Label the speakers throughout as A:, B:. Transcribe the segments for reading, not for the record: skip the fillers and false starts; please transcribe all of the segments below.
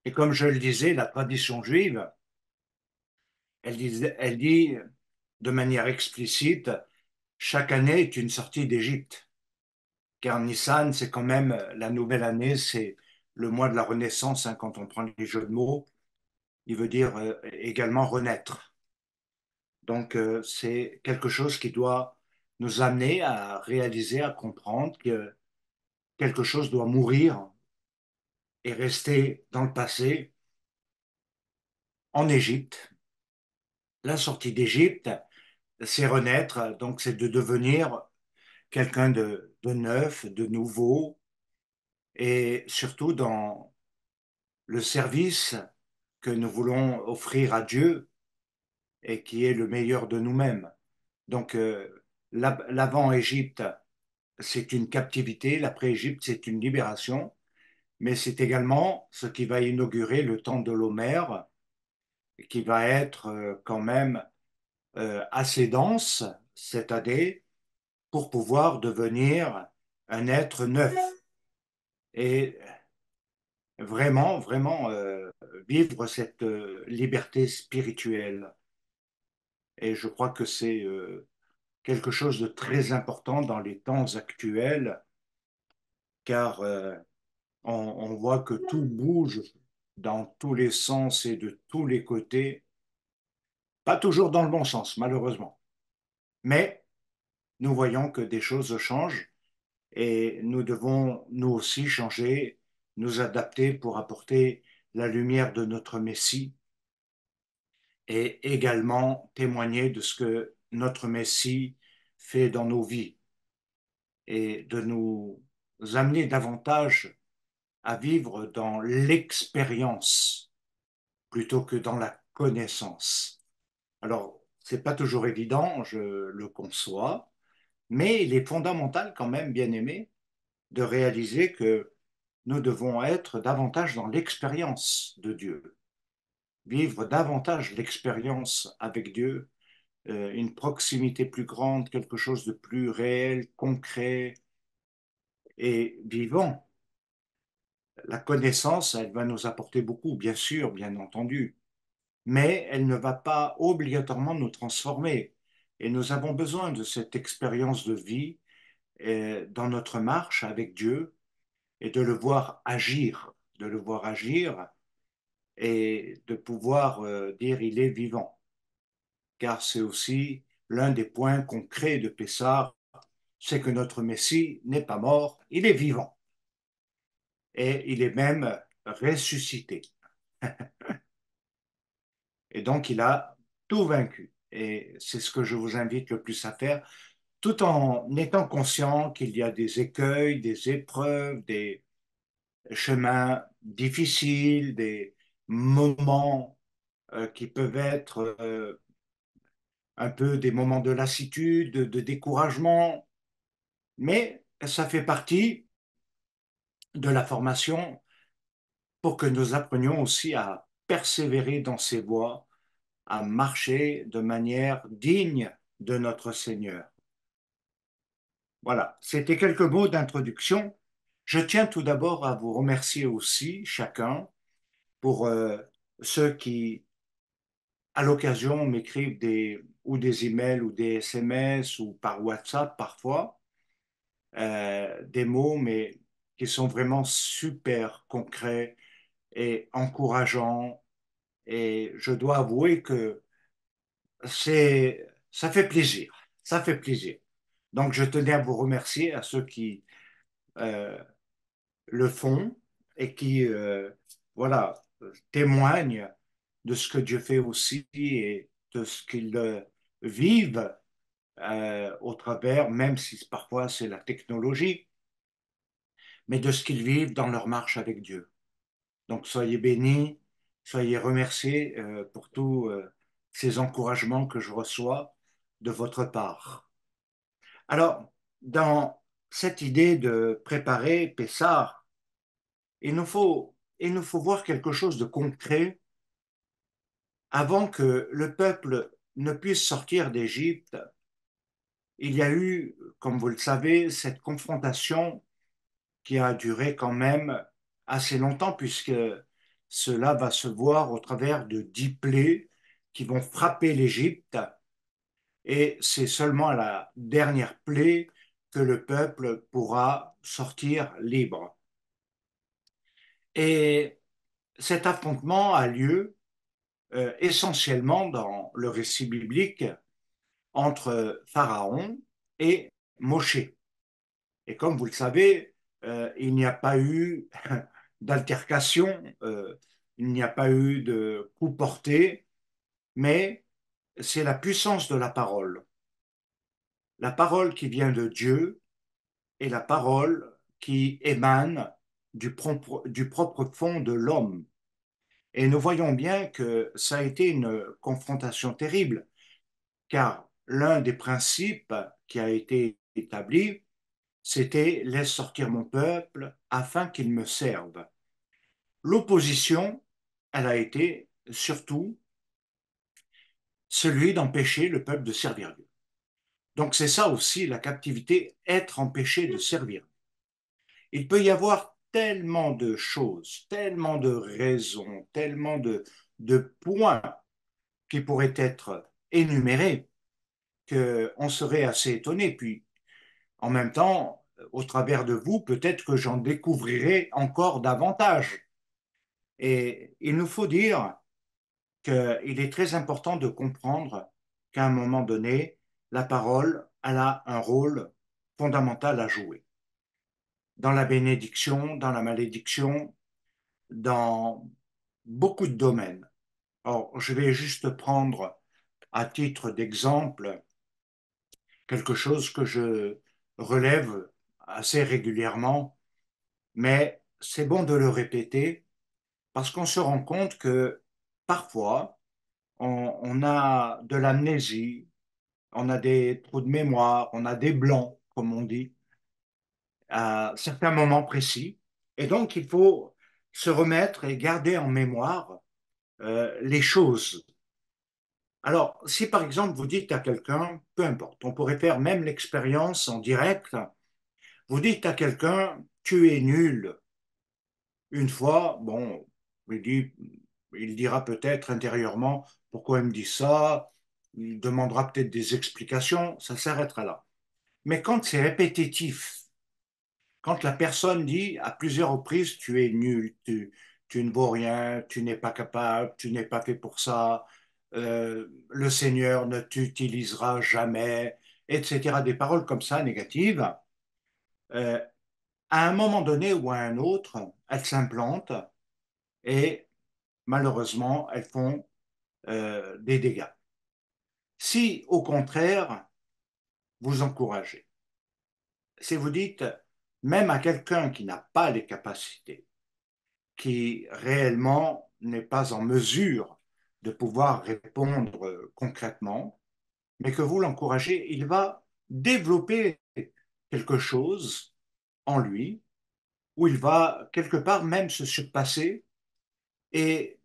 A: Et comme je le disais, la tradition juive, elle dit de manière explicite, chaque année est une sortie d'Égypte. Car Nissan, c'est quand même la nouvelle année, c'est le mois de la Renaissance, hein, quand on prend les jeux de mots. Il veut dire également renaître. Donc, c'est quelque chose qui doit nous amener à réaliser, à comprendre que quelque chose doit mourir et rester dans le passé. En Égypte, la sortie d'Égypte, c'est renaître, donc c'est de devenir quelqu'un de neuf, de nouveau, et surtout dans le service que nous voulons offrir à Dieu et qui est le meilleur de nous-mêmes. Donc, l'avant-Égypte, c'est une captivité, l'après-Égypte, c'est une libération, mais c'est également ce qui va inaugurer le temps de l'Homère, qui va être quand même assez dense cette année pour pouvoir devenir un être neuf et vraiment, vraiment vivre cette liberté spirituelle. Et je crois que c'est quelque chose de très important dans les temps actuels, car on voit que tout bouge dans tous les sens et de tous les côtés, pas toujours dans le bon sens, malheureusement. Mais nous voyons que des choses changent et nous devons, nous aussi, changer, nous adapter pour apporter la lumière de notre Messie et également témoigner de ce que notre Messie fait dans nos vies et de nous amener davantage à vivre dans l'expérience plutôt que dans la connaissance. Alors, c'est pas toujours évident, je le conçois, mais il est fondamental quand même, bien aimé, de réaliser que nous devons être davantage dans l'expérience de Dieu, vivre davantage l'expérience avec Dieu, une proximité plus grande, quelque chose de plus réel, concret et vivant. La connaissance, elle va nous apporter beaucoup, bien sûr, bien entendu, mais elle ne va pas obligatoirement nous transformer. Et nous avons besoin de cette expérience de vie dans notre marche avec Dieu et de le voir agir, de le voir agir et de pouvoir dire il est vivant. Car c'est aussi l'un des points concrets de Pessah, c'est que notre Messie n'est pas mort, il est vivant et il est même ressuscité. Et donc il a tout vaincu. Et c'est ce que je vous invite le plus à faire, tout en étant conscient qu'il y a des écueils, des épreuves, des chemins difficiles, des moments qui peuvent être un peu des moments de lassitude, de découragement, mais ça fait partie de la formation pour que nous apprenions aussi à persévérer dans ces voies, à marcher de manière digne de notre Seigneur. Voilà, c'était quelques mots d'introduction. Je tiens tout d'abord à vous remercier aussi, chacun, pour ceux qui, à l'occasion, m'écrivent ou des emails ou des SMS ou par WhatsApp parfois, des mots, mais qui sont vraiment super concrets et encourageants. Et je dois avouer que ça fait plaisir. Ça fait plaisir. Donc, je tenais à vous remercier à ceux qui euh, le font et qui, voilà, témoignent de ce que Dieu fait aussi et de ce qu'ils vivent au travers, même si parfois c'est la technologie, mais de ce qu'ils vivent dans leur marche avec Dieu. Donc soyez bénis, soyez remerciés pour tous ces encouragements que je reçois de votre part. Alors, dans cette idée de préparer Pessah, il nous faut voir quelque chose de concret avant que le peuple ne puisse sortir d'Égypte. Il y a eu, comme vous le savez, cette confrontation qui a duré quand même assez longtemps, puisque cela va se voir au travers de 10 plaies qui vont frapper l'Égypte, et c'est seulement à la dernière plaie que le peuple pourra sortir libre. Et cet affrontement a lieu essentiellement dans le récit biblique entre Pharaon et Moshe. Et comme vous le savez, il n'y a pas eu d'altercation, il n'y a pas eu de coup porté, mais c'est la puissance de la parole. La parole qui vient de Dieu et la parole qui émane du propre fond de l'homme. Et nous voyons bien que ça a été une confrontation terrible, car l'un des principes qui a été établi, c'était laisse sortir mon peuple afin qu'il me serve. L'opposition, elle a été surtout celui d'empêcher le peuple de servir Dieu. Donc c'est ça aussi la captivité, être empêché de servir. Il peut y avoir tellement de choses, tellement de raisons, tellement de points qui pourraient être énumérés qu'on serait assez étonné. Puis en même temps, au travers de vous, peut-être que j'en découvrirai encore davantage. Et il nous faut dire qu'il est très important de comprendre qu'à un moment donné, la parole, elle a un rôle fondamental à jouer dans la bénédiction, dans la malédiction, dans beaucoup de domaines. Alors, je vais juste prendre à titre d'exemple quelque chose que je relève assez régulièrement, mais c'est bon de le répéter parce qu'on se rend compte que parfois, on a de l'amnésie, on a des trous de mémoire, on a des blancs, comme on dit, à certains moments précis. Et donc, il faut se remettre et garder en mémoire les choses. Alors, si par exemple vous dites à quelqu'un, peu importe, on pourrait faire même l'expérience en direct, vous dites à quelqu'un, tu es nul. Une fois, bon, il dit, il dira peut-être intérieurement, pourquoi il me dit ça? Il demandera peut-être des explications, ça s'arrêtera là. Mais quand c'est répétitif, quand la personne dit à plusieurs reprises, tu es nul, tu ne vaux rien, tu n'es pas capable, tu n'es pas fait pour ça, le Seigneur ne t'utilisera jamais, etc., des paroles comme ça négatives, euh, à un moment donné ou à un autre, elles s'implantent et malheureusement, elles font des dégâts. Si, au contraire, vous encouragez, si vous dites, même à quelqu'un qui n'a pas les capacités, qui réellement n'est pas en mesure de pouvoir répondre concrètement, mais que vous l'encouragez, il va développer quelque chose en lui, où il va quelque part même se surpasser, et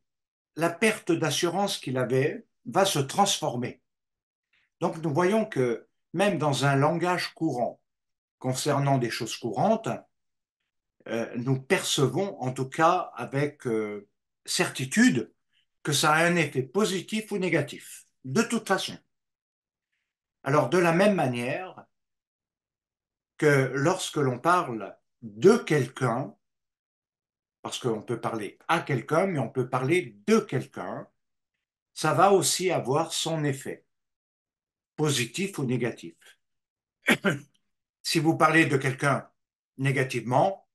A: la perte d'assurance qu'il avait va se transformer. Donc nous voyons que même dans un langage courant, concernant des choses courantes, nous percevons en tout cas avec certitude que ça a un effet positif ou négatif, de toute façon. Alors de la même manière que lorsque l'on parle de quelqu'un, parce qu'on peut parler à quelqu'un, mais on peut parler de quelqu'un, ça va aussi avoir son effet, positif ou négatif. Si vous parlez de quelqu'un négativement,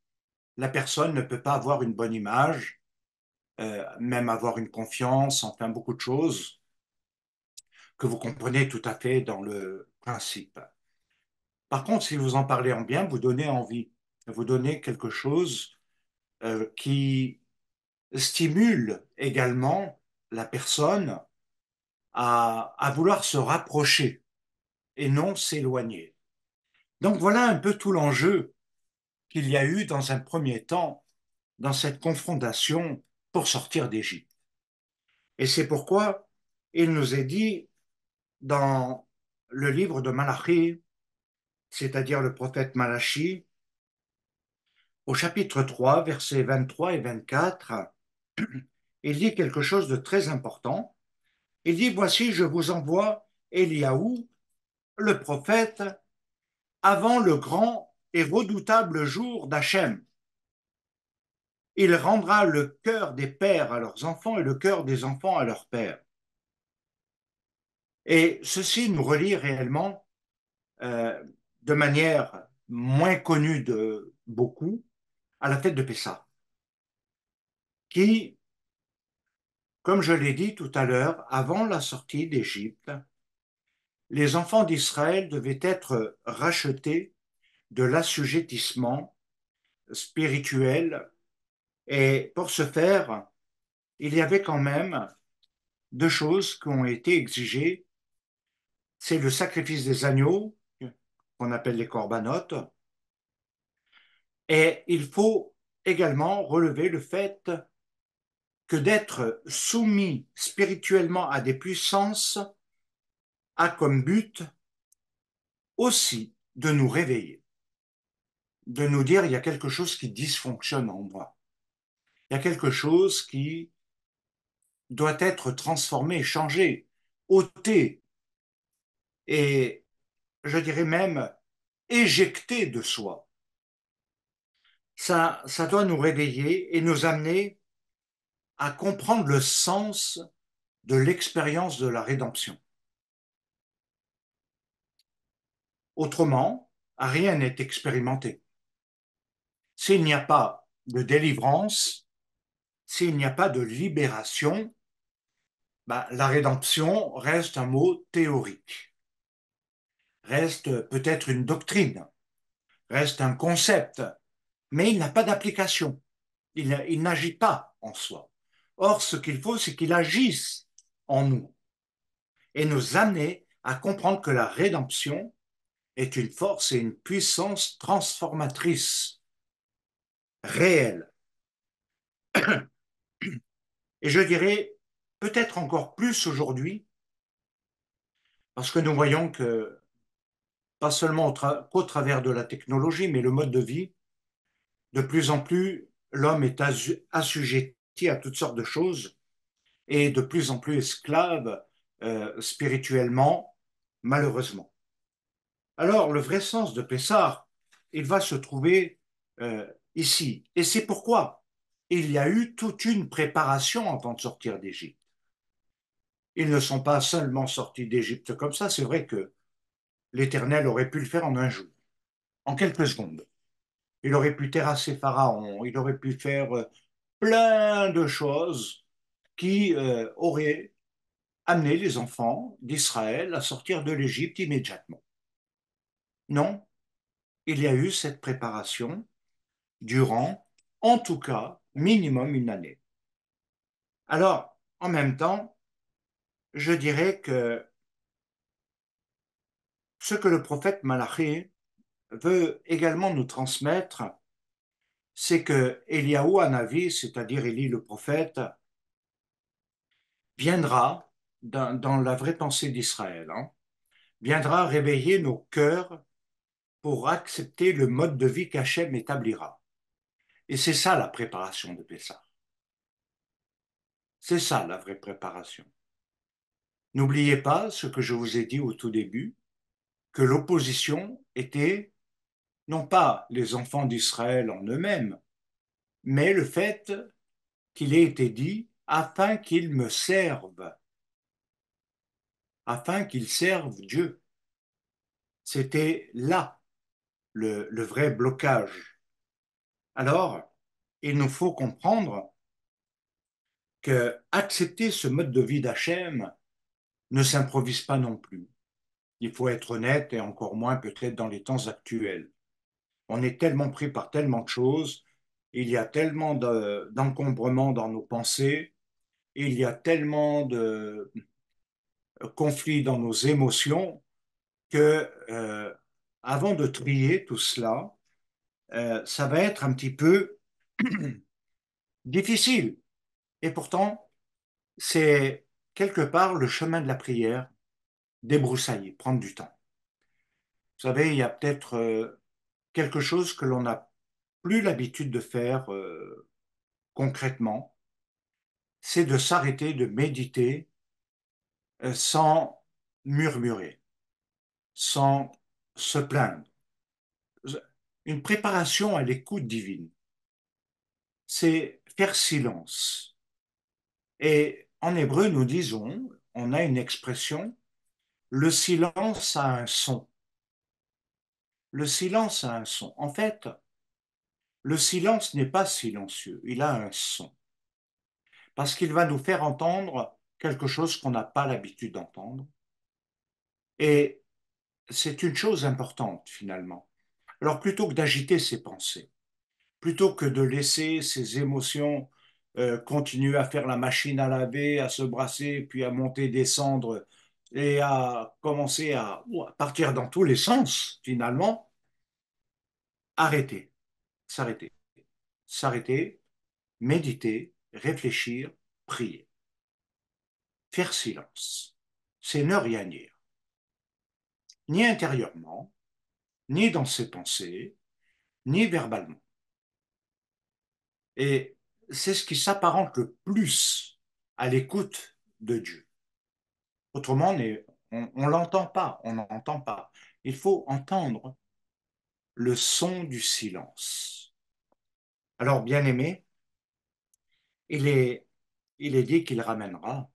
A: la personne ne peut pas avoir une bonne image, même avoir une confiance, enfin beaucoup de choses que vous comprenez tout à fait dans le principe. Par contre, si vous en parlez en bien, vous donnez envie, vous donnez quelque chose qui stimule également la personne à vouloir se rapprocher et non s'éloigner. Donc voilà un peu tout l'enjeu qu'il y a eu dans un premier temps dans cette confrontation pour sortir d'Égypte. Et c'est pourquoi il nous est dit dans le livre de Malachie, c'est-à-dire le prophète Malachi, au chapitre 3, versets 23 et 24, il dit quelque chose de très important. Il dit, voici, je vous envoie Éliaou, le prophète, avant le grand et redoutable jour d'Hachem. Il rendra le cœur des pères à leurs enfants et le cœur des enfants à leurs pères. Et ceci nous relie réellement euh, de manière moins connue de beaucoup à la fête de Pessah, qui, comme je l'ai dit tout à l'heure, avant la sortie d'Égypte, les enfants d'Israël devaient être rachetés de l'assujettissement spirituel. Et pour ce faire, il y avait quand même deux choses qui ont été exigées. C'est le sacrifice des agneaux, qu'on appelle les corbanotes, et il faut également relever le fait que d'être soumis spirituellement à des puissances a comme but aussi de nous réveiller, de nous dire il y a quelque chose qui dysfonctionne en moi, il y a quelque chose qui doit être transformé, changé, ôté et je dirais même éjecté de soi. Ça doit nous réveiller et nous amener à comprendre le sens de l'expérience de la rédemption. Autrement, rien n'est expérimenté. S'il n'y a pas de délivrance, s'il n'y a pas de libération, bah, la rédemption reste un mot théorique, reste peut-être une doctrine, reste un concept, mais il n'a pas d'application. Il n'agit pas en soi. Or, ce qu'il faut, c'est qu'il agisse en nous et nous amener à comprendre que la rédemption est une force et une puissance transformatrice réelle. Et je dirais peut-être encore plus aujourd'hui, parce que nous voyons que, pas seulement qu'au travers de la technologie, mais le mode de vie, de plus en plus, l'homme est assujetti à toutes sortes de choses et de plus en plus esclave spirituellement, malheureusement. Alors, le vrai sens de Pessah, il va se trouver ici. Et c'est pourquoi il y a eu toute une préparation avant de sortir d'Égypte. Ils ne sont pas seulement sortis d'Égypte comme ça, c'est vrai que l'Éternel aurait pu le faire en un jour, en quelques secondes. Il aurait pu terrasser Pharaon, il aurait pu faire plein de choses qui auraient amené les enfants d'Israël à sortir de l'Égypte immédiatement. Non, il y a eu cette préparation durant, en tout cas, minimum une année. Alors, en même temps, je dirais que ce que le prophète Malachi veut également nous transmettre, c'est que Eliaou Hanavi, c'est-à-dire Élie le prophète, viendra dans la vraie pensée d'Israël, hein, viendra réveiller nos cœurs pour accepter le mode de vie qu'Hachem établira. Et c'est ça la préparation de Pessah. C'est ça la vraie préparation. N'oubliez pas ce que je vous ai dit au tout début, que l'opposition était non pas les enfants d'Israël en eux-mêmes, mais le fait qu'il ait été dit afin qu'ils me servent, afin qu'ils servent Dieu. C'était là le vrai blocage. Alors, il nous faut comprendre que accepter ce mode de vie d'Hachem ne s'improvise pas non plus. Il faut être honnête et encore moins peut-être dans les temps actuels. On est tellement pris par tellement de choses, il y a tellement d'encombrements dans nos pensées, il y a tellement de conflits dans nos émotions que avant de trier tout cela, ça va être un petit peu difficile. Et pourtant, c'est quelque part le chemin de la prière, débroussailler, prendre du temps. Vous savez, il y a peut-être quelque chose que l'on n'a plus l'habitude de faire concrètement. c'est de s'arrêter, de méditer sans murmurer, sans se plaindre. Une préparation à l'écoute divine, c'est faire silence. Et en hébreu, nous disons, on a une expression, le silence a un son. Le silence a un son. En fait, le silence n'est pas silencieux, il a un son. Parce qu'il va nous faire entendre quelque chose qu'on n'a pas l'habitude d'entendre. Et c'est une chose importante finalement. Alors plutôt que d'agiter ses pensées, plutôt que de laisser ses émotions continuer à faire la machine à laver, à se brasser, puis à monter, descendre et à commencer à partir dans tous les sens finalement, arrêter, s'arrêter, s'arrêter, méditer, réfléchir, prier, faire silence. C'est ne rien dire, ni intérieurement, ni dans ses pensées, ni verbalement. Et c'est ce qui s'apparente le plus à l'écoute de Dieu. Autrement, on l'entend pas, on n'entend pas. Il faut entendre le son du silence. Alors, bien aimé, il est, il est dit qu'il ramènera,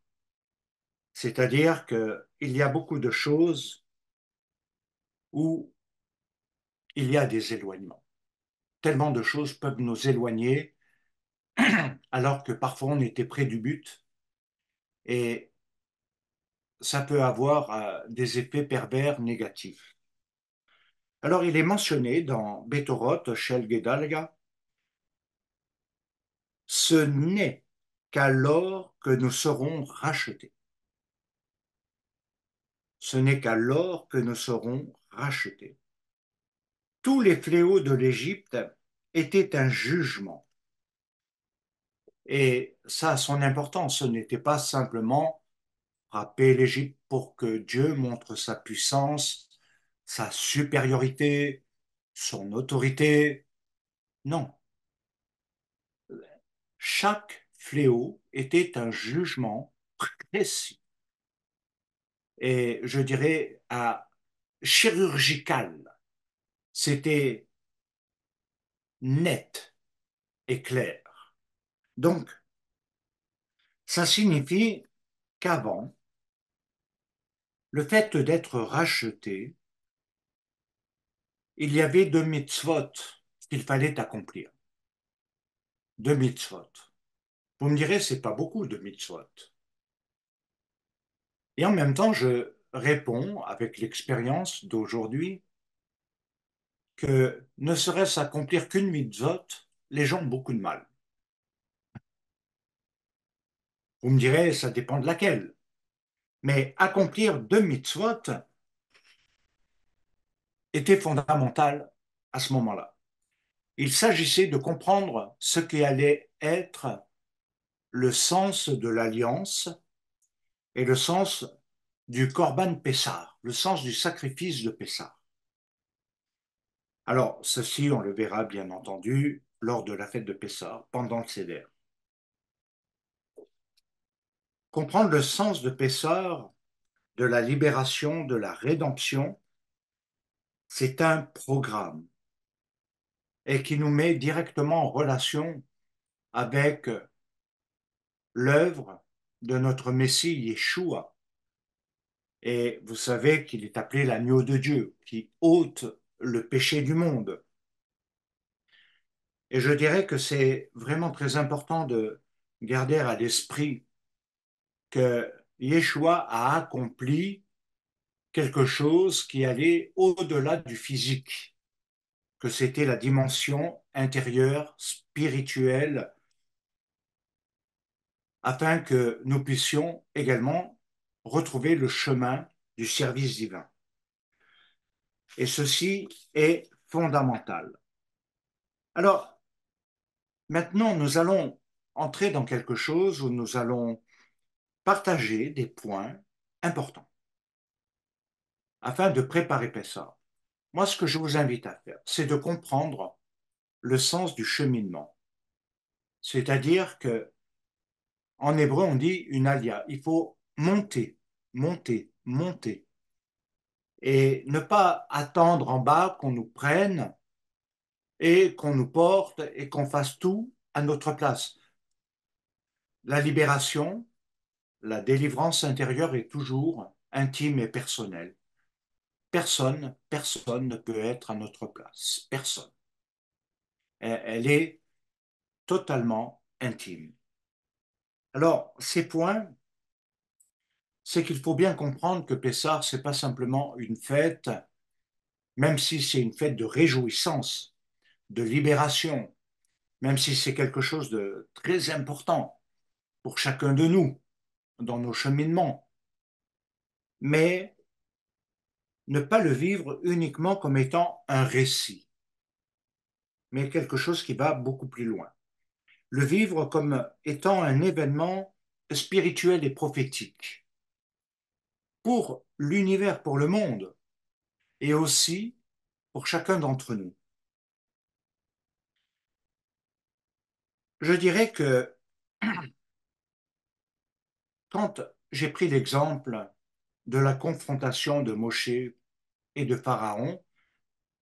A: c'est-à-dire qu'il y a beaucoup de choses où il y a des éloignements. Tellement de choses peuvent nous éloigner alors que parfois on était près du but et ça peut avoir des effets pervers négatifs. Alors il est mentionné dans Betoroth Shel Gedalga, ce n'est qu'alors que nous serons rachetés. Ce n'est qu'alors que nous serons rachetés. Tous les fléaux de l'Égypte étaient un jugement. Et ça a son importance. Ce n'était pas simplement frapper l'Égypte pour que Dieu montre sa puissance, sa supériorité, son autorité. Non. Chaque fléau était un jugement précis et je dirais chirurgical. C'était net et clair. Donc, ça signifie qu'avant, le fait d'être racheté, il y avait deux mitzvot qu'il fallait accomplir. Deux mitzvot. Vous me direz, c'est pas beaucoup de mitzvot. Et en même temps, je réponds avec l'expérience d'aujourd'hui que ne serait-ce accomplir qu'une mitzvot, les gens ont beaucoup de mal. Vous me direz, ça dépend de laquelle. Mais accomplir deux mitzvot était fondamental à ce moment-là. Il s'agissait de comprendre ce qui allait être le sens de l'alliance et le sens du Corban Pessah, le sens du sacrifice de Pessah. Alors, ceci, on le verra bien entendu lors de la fête de Pessah, pendant le Seder. Comprendre le sens de Pessah, de la libération, de la rédemption, c'est un programme et qui nous met directement en relation avec l'œuvre de notre Messie Yeshua. Et vous savez qu'il est appelé l'agneau de Dieu, qui ôte le péché du monde. Et je dirais que c'est vraiment très important de garder à l'esprit que Yeshua a accompli quelque chose qui allait au-delà du physique, que c'était la dimension intérieure, spirituelle, afin que nous puissions également retrouver le chemin du service divin. Et ceci est fondamental. Alors, maintenant, nous allons entrer dans quelque chose où nous allons partager des points importants afin de préparer Pessah. Moi, ce que je vous invite à faire, c'est de comprendre le sens du cheminement. C'est-à-dire que En hébreu, on dit une alia. Il faut monter, monter, monter. Et ne pas attendre en bas qu'on nous prenne et qu'on nous porte et qu'on fasse tout à notre place. La libération, la délivrance intérieure est toujours intime et personnelle. Personne ne peut être à notre place. Personne. Elle est totalement intime. Alors, ces points, c'est qu'il faut bien comprendre que Pessah, c'est pas simplement une fête, même si c'est une fête de réjouissance, de libération, même si c'est quelque chose de très important pour chacun de nous dans nos cheminements, mais ne pas le vivre uniquement comme étant un récit, mais quelque chose qui va beaucoup plus loin. Le vivre comme étant un événement spirituel et prophétique pour l'univers, pour le monde, et aussi pour chacun d'entre nous. Je dirais que quand j'ai pris l'exemple de la confrontation de Moshe et de Pharaon,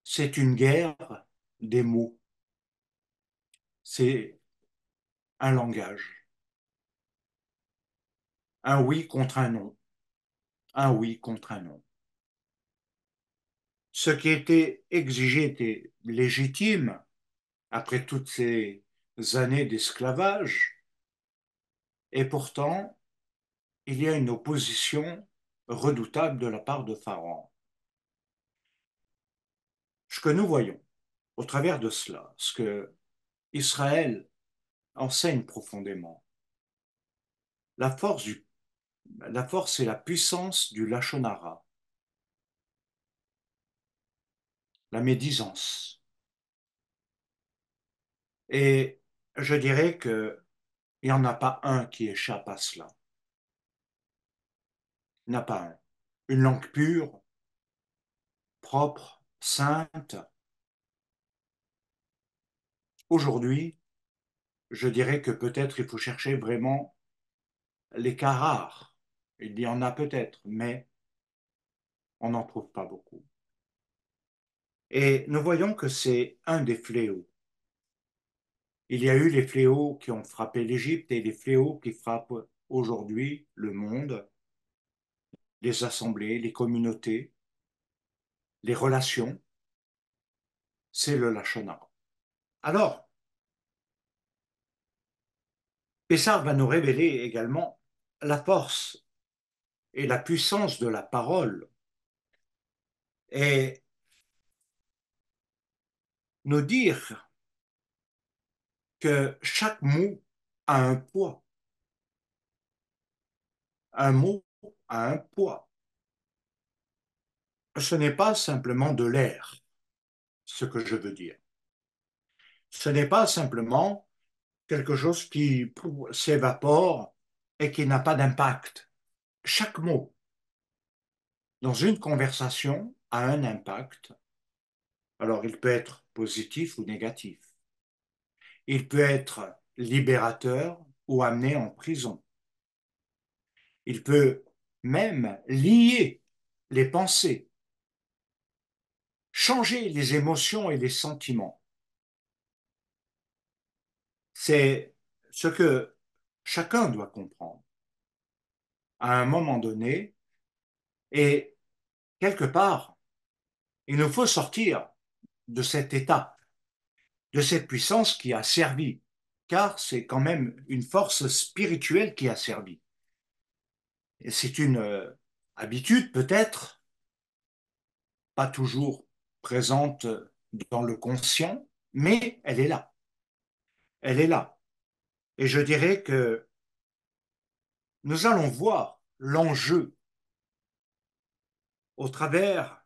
A: c'est une guerre des mots, c'est un langage, un oui contre un non, un oui contre un non. Ce qui était exigé était légitime après toutes ces années d'esclavage, et pourtant, il y a une opposition redoutable de la part de Pharaon. Ce que nous voyons au travers de cela, ce que Israël enseigne profondément, la force, la force et la puissance du Lachon Hara, la médisance. Et je dirais qu'il n'y en a pas un qui échappe à cela. Il n'y en a pas un. Une langue pure, propre, sainte. Aujourd'hui, je dirais que peut-être il faut chercher vraiment les cas rares. Il y en a peut-être, mais on n'en trouve pas beaucoup. Et nous voyons que c'est un des fléaux. Il y a eu les fléaux qui ont frappé l'Égypte et les fléaux qui frappent aujourd'hui le monde, les assemblées, les communautés, les relations, c'est le Lachonara. Alors, Pessah va nous révéler également la force et la puissance de la parole et nous dire que chaque mot a un poids. Un mot a un poids. Ce n'est pas simplement de l'air, ce que je veux dire. Ce n'est pas simplement quelque chose qui s'évapore et qui n'a pas d'impact. Chaque mot dans une conversation a un impact. Alors, il peut être positif ou négatif. Il peut être libérateur ou amené en prison. Il peut même lier les pensées, changer les émotions et les sentiments. C'est ce que chacun doit comprendre à un moment donné et quelque part, il nous faut sortir de cet état, de cette puissance qui a servi, car c'est quand même une force spirituelle qui a servi. Et c'est une habitude peut-être, pas toujours présente dans le conscient, mais elle est là. Elle est là. Et je dirais que nous allons voir l'enjeu au travers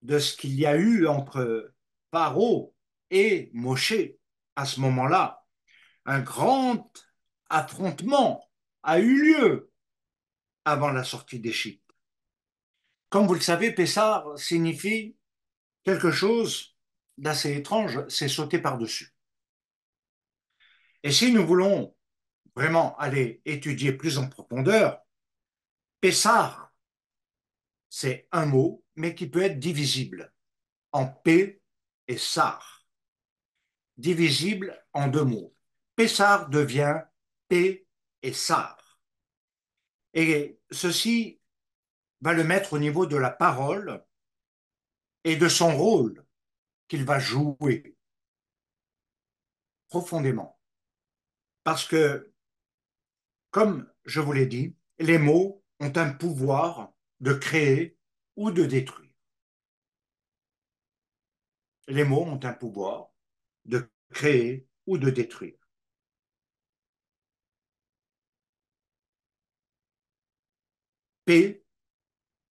A: de ce qu'il y a eu entre Pharaon et Moshe à ce moment-là. Un grand affrontement a eu lieu avant la sortie d'Égypte. Comme vous le savez, Pessah signifie quelque chose d'assez étrange, c'est sauter par-dessus. Et si nous voulons vraiment aller étudier plus en profondeur, Pessar, c'est un mot, mais qui peut être divisible en P et Sar, divisible en deux mots. Pessar devient P et Sar. Et ceci va le mettre au niveau de la parole et de son rôle qu'il va jouer profondément. Parce que, comme je vous l'ai dit, les mots ont un pouvoir de créer ou de détruire. Les mots ont un pouvoir de créer ou de détruire. P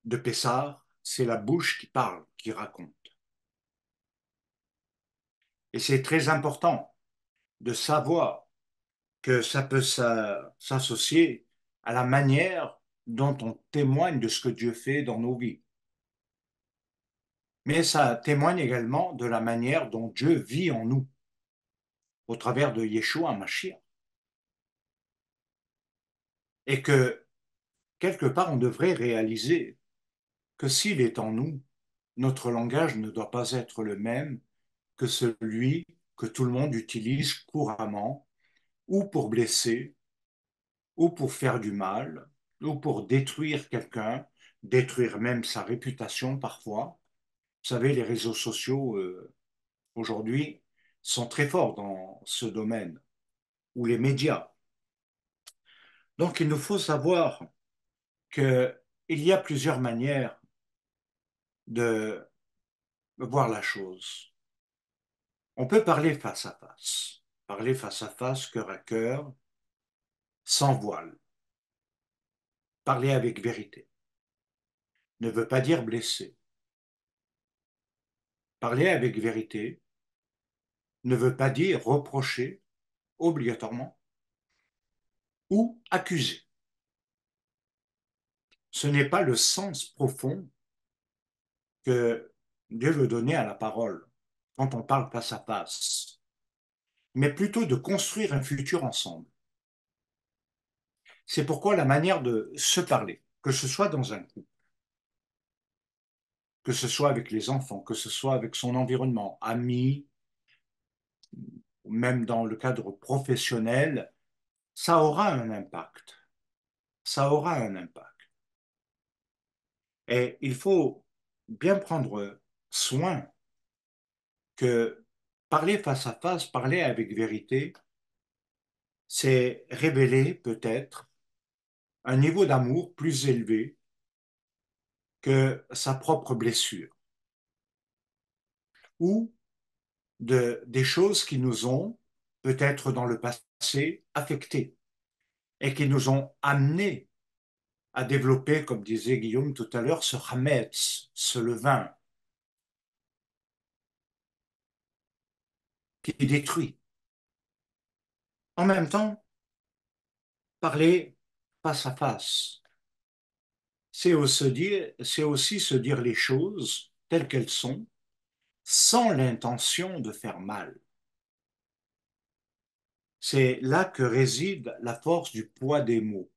A: de Pessard, c'est la bouche qui parle, qui raconte. Et c'est très important de savoir que ça peut s'associer à la manière dont on témoigne de ce que Dieu fait dans nos vies. Mais ça témoigne également de la manière dont Dieu vit en nous, au travers de Yeshua Mashiach. Et que, quelque part, on devrait réaliser que s'il est en nous, notre langage ne doit pas être le même que celui que tout le monde utilise couramment, ou pour blesser, ou pour faire du mal, ou pour détruire quelqu'un, détruire même sa réputation parfois. Vous savez, les réseaux sociaux aujourd'hui sont très forts dans ce domaine, ou les médias. Donc il nous faut savoir qu'il y a plusieurs manières de voir la chose. On peut parler face à face, cœur à cœur, sans voile, parler avec vérité. Ne veut pas dire blesser. Parler avec vérité ne veut pas dire reprocher obligatoirement ou accuser. Ce n'est pas le sens profond que Dieu veut donner à la parole quand on parle face à face, mais plutôt de construire un futur ensemble. C'est pourquoi la manière de se parler, que ce soit dans un couple, que ce soit avec les enfants, que ce soit avec son environnement, amis, ou même dans le cadre professionnel, ça aura un impact. Ça aura un impact. Et il faut bien prendre soin que parler face à face, parler avec vérité, c'est révéler peut-être un niveau d'amour plus élevé que sa propre blessure ou des choses qui nous ont peut-être dans le passé affectés et qui nous ont amenés à développer, comme disait Guillaume tout à l'heure, ce hametz, ce levain qui détruit. En même temps, parler face à face, c'est aussi se dire les choses telles qu'elles sont, sans l'intention de faire mal. C'est là que réside la force du poids des mots,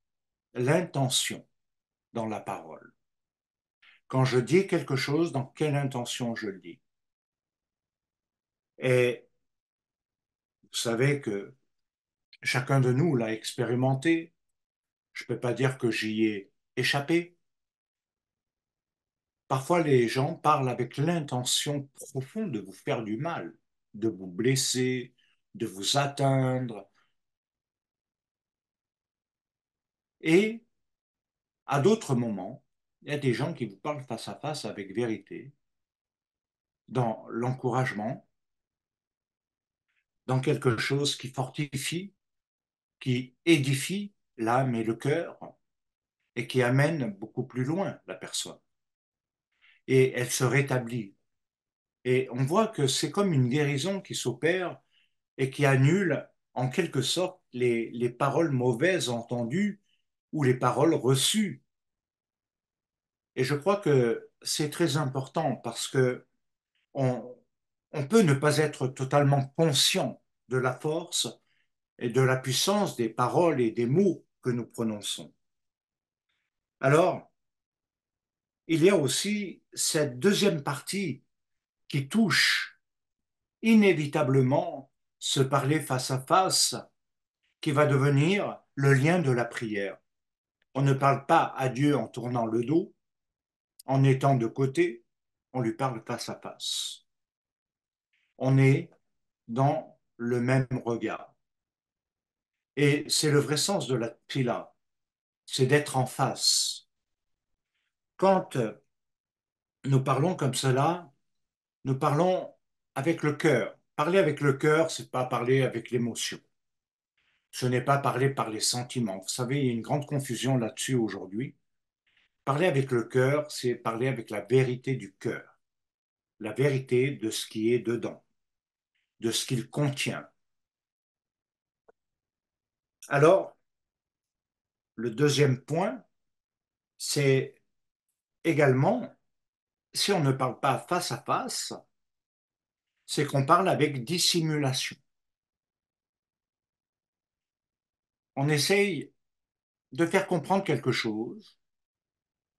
A: l'intention dans la parole. Quand je dis quelque chose, dans quelle intention je le dis. Et vous savez que chacun de nous l'a expérimenté. Je ne peux pas dire que j'y ai échappé. Parfois, les gens parlent avec l'intention profonde de vous faire du mal, de vous blesser, de vous atteindre. Et à d'autres moments, il y a des gens qui vous parlent face à face avec vérité, dans l'encouragement, dans quelque chose qui fortifie, qui édifie l'âme et le cœur et qui amène beaucoup plus loin la personne. Et elle se rétablit. Et on voit que c'est comme une guérison qui s'opère et qui annule en quelque sorte les paroles mauvaises entendues ou les paroles reçues. Et je crois que c'est très important parce que on, on peut ne pas être totalement conscient de la force et de la puissance des paroles et des mots que nous prononçons. Alors, il y a aussi cette deuxième partie qui touche inévitablement se parler face à face, qui va devenir le lien de la prière. On ne parle pas à Dieu en tournant le dos, en étant de côté, on lui parle face à face. On est dans le même regard. Et c'est le vrai sens de la tfila, c'est d'être en face. Quand nous parlons comme cela, nous parlons avec le cœur. Parler avec le cœur, c'est pas parler avec l'émotion. Ce n'est pas parler par les sentiments. Vous savez, il y a une grande confusion là-dessus aujourd'hui. Parler avec le cœur, c'est parler avec la vérité du cœur, la vérité de ce qui est dedans, de ce qu'il contient. Alors, le deuxième point, c'est également, si on ne parle pas face à face, c'est qu'on parle avec dissimulation. On essaye de faire comprendre quelque chose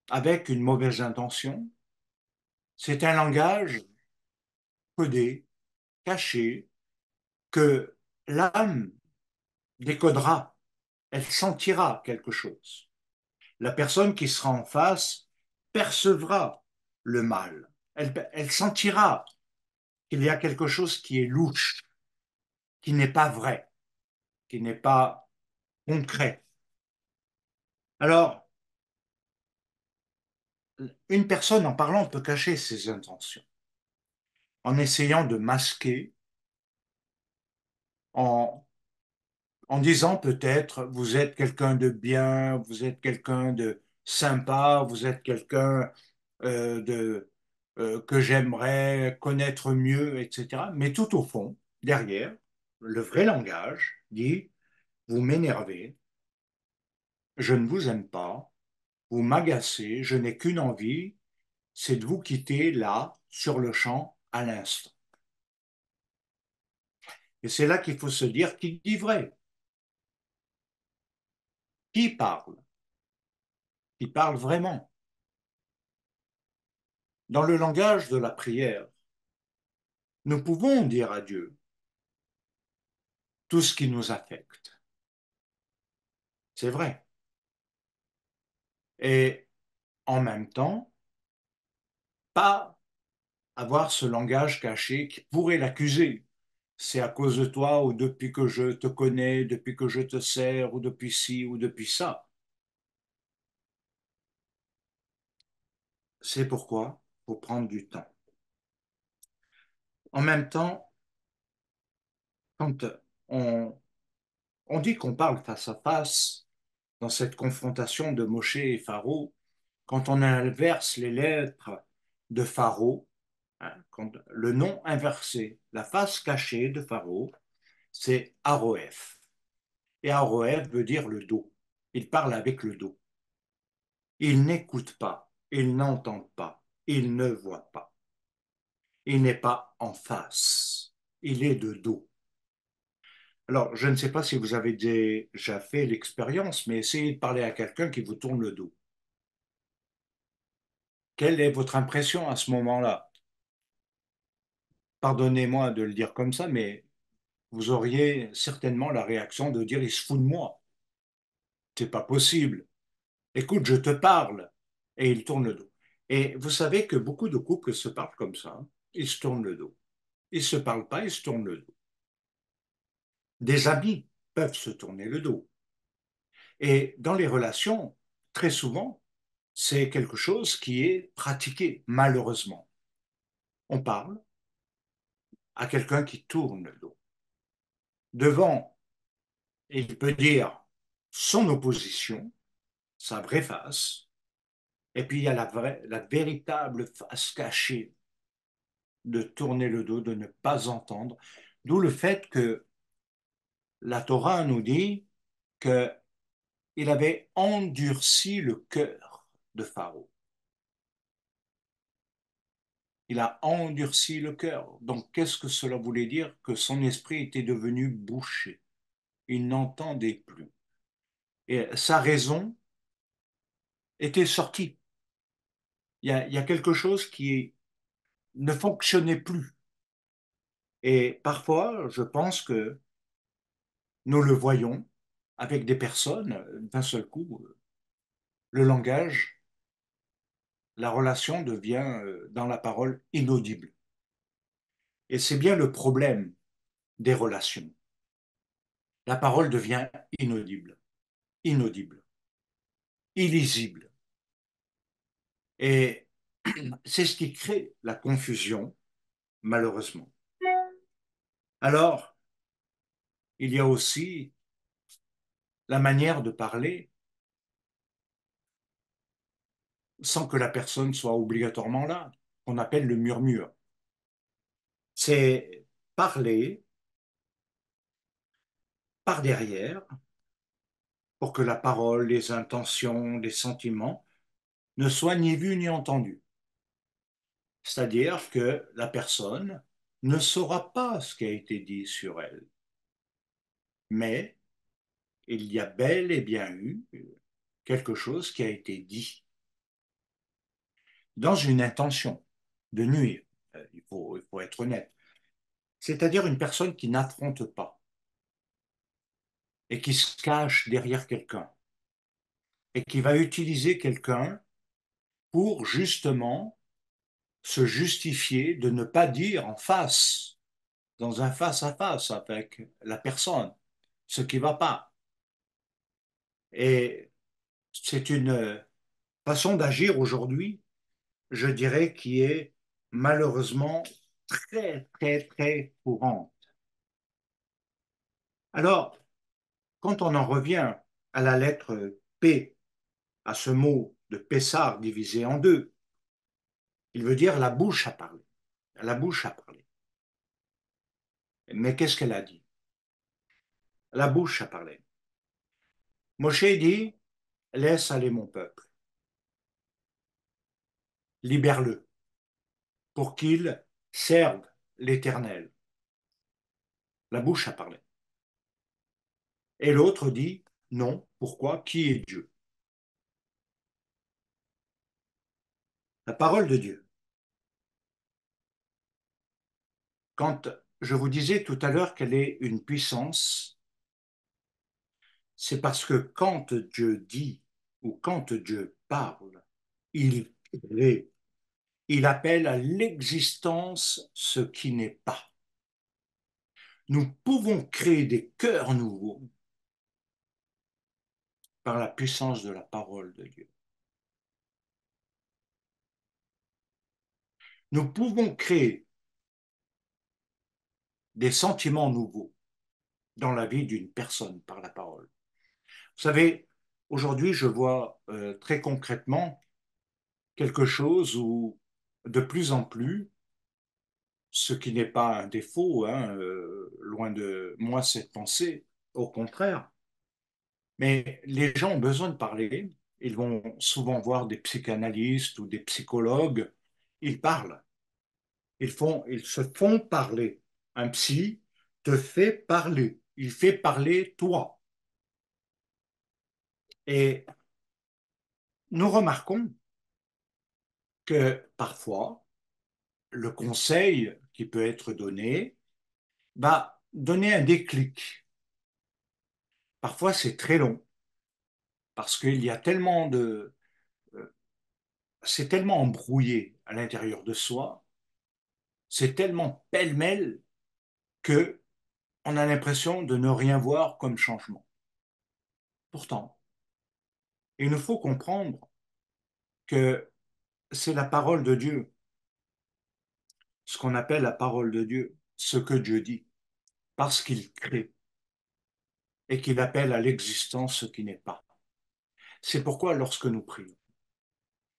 A: avec une mauvaise intention. C'est un langage codé, caché, que l'âme décodera, elle sentira quelque chose. La personne qui sera en face percevra le mal. Elle sentira qu'il y a quelque chose qui est louche, qui n'est pas vrai, qui n'est pas concret. Alors, une personne en parlant peut cacher ses intentions, en essayant de masquer, en, en disant peut-être vous êtes quelqu'un de bien, vous êtes quelqu'un de sympa, vous êtes quelqu'un que j'aimerais connaître mieux, etc. Mais tout au fond, derrière, le vrai langage dit vous m'énervez, je ne vous aime pas, vous m'agacez, je n'ai qu'une envie, c'est de vous quitter là, sur le champ, à l'instant. Et c'est là qu'il faut se dire qui dit vrai, qui parle vraiment. Dans le langage de la prière, nous pouvons dire à Dieu tout ce qui nous affecte. C'est vrai. Et en même temps, pas avoir ce langage caché qui pourrait l'accuser. C'est à cause de toi ou depuis que je te connais, depuis que je te sers ou depuis ci ou depuis ça. C'est pourquoi il faut prendre du temps. En même temps, quand on, on dit qu'on parle face à face dans cette confrontation de Moshe et Pharaon, quand on inverse les lettres de Pharaon, hein, quand le nom inversé, la face cachée de Pharaon, c'est Aroef. Et Aroef veut dire le dos. Il parle avec le dos. Il n'écoute pas, il n'entend pas, il ne voit pas. Il n'est pas en face, il est de dos. Alors, je ne sais pas si vous avez déjà fait l'expérience, mais essayez de parler à quelqu'un qui vous tourne le dos. Quelle est votre impression à ce moment-là? Pardonnez-moi de le dire comme ça, mais vous auriez certainement la réaction de dire il se fout de moi. C'est pas possible. Écoute, je te parle. Et il tourne le dos. Et vous savez que beaucoup de couples se parlent comme ça, hein. Ils se tournent le dos. Ils ne se parlent pas, ils se tournent le dos. Des amis peuvent se tourner le dos. Et dans les relations, très souvent, c'est quelque chose qui est pratiqué, malheureusement. On parle à quelqu'un qui tourne le dos. Devant, il peut dire son opposition, sa vraie face, et puis il y a la véritable face cachée de tourner le dos, de ne pas entendre. D'où le fait que la Torah nous dit qu'il avait endurci le cœur de Pharaon. Il a endurci le cœur. Donc, qu'est-ce que cela voulait dire? Que son esprit était devenu bouché. il n'entendait plus. Et sa raison était sortie. Il y a quelque chose qui ne fonctionnait plus. Et parfois, je pense que nous le voyons avec des personnes, d'un seul coup, le langage, la relation devient, dans la parole, inaudible. Et c'est bien le problème des relations. La parole devient inaudible, inaudible, illisible. Et c'est ce qui crée la confusion, malheureusement. Alors, il y a aussi la manière de parler sans que la personne soit obligatoirement là, qu'on appelle le murmure. C'est parler par derrière pour que la parole, les intentions, les sentiments ne soient ni vus ni entendus. C'est-à-dire que la personne ne saura pas ce qui a été dit sur elle, mais il y a bel et bien eu quelque chose qui a été dit dans une intention de nuire. Il faut être honnête. C'est-à-dire une personne qui n'affronte pas et qui se cache derrière quelqu'un et qui va utiliser quelqu'un pour justement se justifier de ne pas dire en face, dans un face-à-face avec la personne, ce qui ne va pas. Et c'est une façon d'agir aujourd'hui, je dirais, qui est malheureusement très, très, très courante. Alors, quand on en revient à la lettre P, à ce mot de Pessard divisé en deux, il veut dire la bouche a parlé. La bouche a parlé. Mais qu'est-ce qu'elle a dit? La bouche a parlé. Moshe dit, laisse aller mon peuple, libère-le, pour qu'il serve l'Éternel. La bouche a parlé. Et l'autre dit, non, pourquoi? Qui est Dieu? La parole de Dieu. Quand je vous disais tout à l'heure qu'elle est une puissance, c'est parce que quand Dieu dit ou quand Dieu parle, il crée, il appelle à l'existence ce qui n'est pas. Nous pouvons créer des cœurs nouveaux par la puissance de la parole de Dieu. Nous pouvons créer des sentiments nouveaux dans la vie d'une personne par la parole. Vous savez, aujourd'hui, je vois très concrètement quelque chose où, de plus en plus, ce qui n'est pas un défaut, hein, loin de moi cette pensée, au contraire, mais les gens ont besoin de parler, ils vont souvent voir des psychanalystes ou des psychologues, ils parlent, ils se font parler. Un psy te fait parler, il fait parler toi. Et nous remarquons que parfois, le conseil qui peut être donné va donner un déclic. Parfois, c'est très long parce qu'il y a tellement c'est tellement embrouillé à l'intérieur de soi, c'est tellement pêle-mêle que on a l'impression de ne rien voir comme changement. Pourtant, il nous faut comprendre que c'est la parole de Dieu, ce qu'on appelle la parole de Dieu, ce que Dieu dit, parce qu'il crée et qu'il appelle à l'existence ce qui n'est pas. C'est pourquoi lorsque nous prions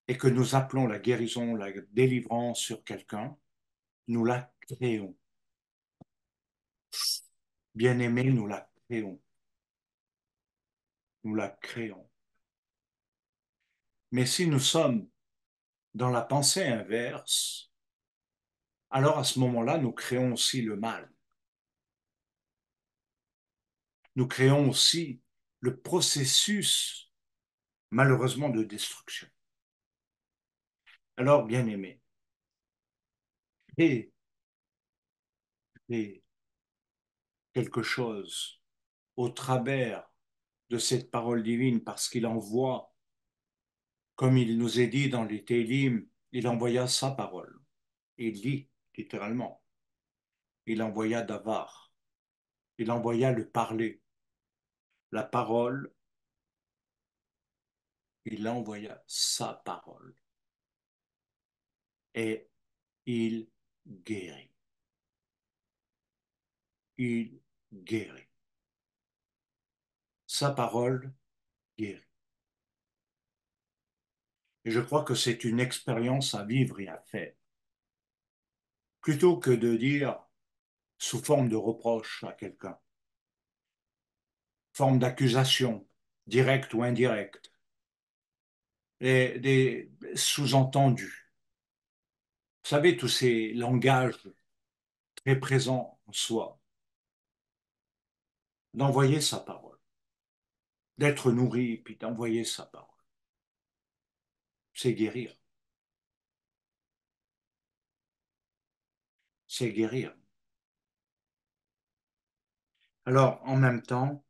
A: et que nous appelons la guérison, la délivrance sur quelqu'un, nous la créons. Bien-aimé, nous la créons. Nous la créons. Mais si nous sommes dans la pensée inverse, alors à ce moment-là, nous créons aussi le mal. nous créons aussi le processus, malheureusement, de destruction. Alors, bien-aimés, et, et quelque chose au travers de cette parole divine, parce qu'il envoie, comme il nous est dit dans les Télim, il envoya sa parole. Il dit, littéralement, il envoya Davar, il envoya le parler, la parole, il envoya sa parole et il guérit. Il guérit. Sa parole guérit. Et je crois que c'est une expérience à vivre et à faire. Plutôt que de dire sous forme de reproche à quelqu'un, forme d'accusation, directe ou indirecte, et des sous-entendus. Vous savez, tous ces langages très présents en soi, d'envoyer sa parole, d'être nourri, puis d'envoyer sa parole. C'est guérir. C'est guérir. Alors, en même temps,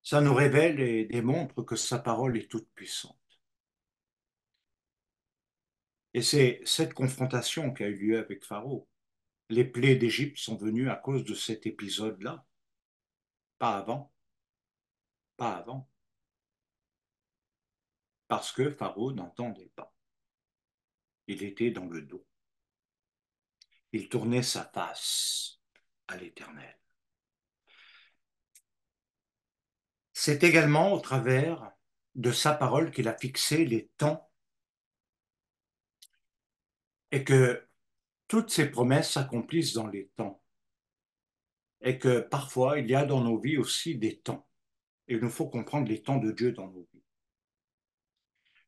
A: ça nous révèle et démontre que sa parole est toute puissante. Et c'est cette confrontation qui a eu lieu avec Pharaon. Les plaies d'Égypte sont venues à cause de cet épisode-là, pas avant, pas avant, parce que Pharaon n'entendait pas. Il était dans le dos. Il tournait sa face à l'Éternel. C'est également au travers de sa parole qu'il a fixé les temps et que toutes ses promesses s'accomplissent dans les temps. Et que parfois, il y a dans nos vies aussi des temps. Et il nous faut comprendre les temps de Dieu dans nos vies.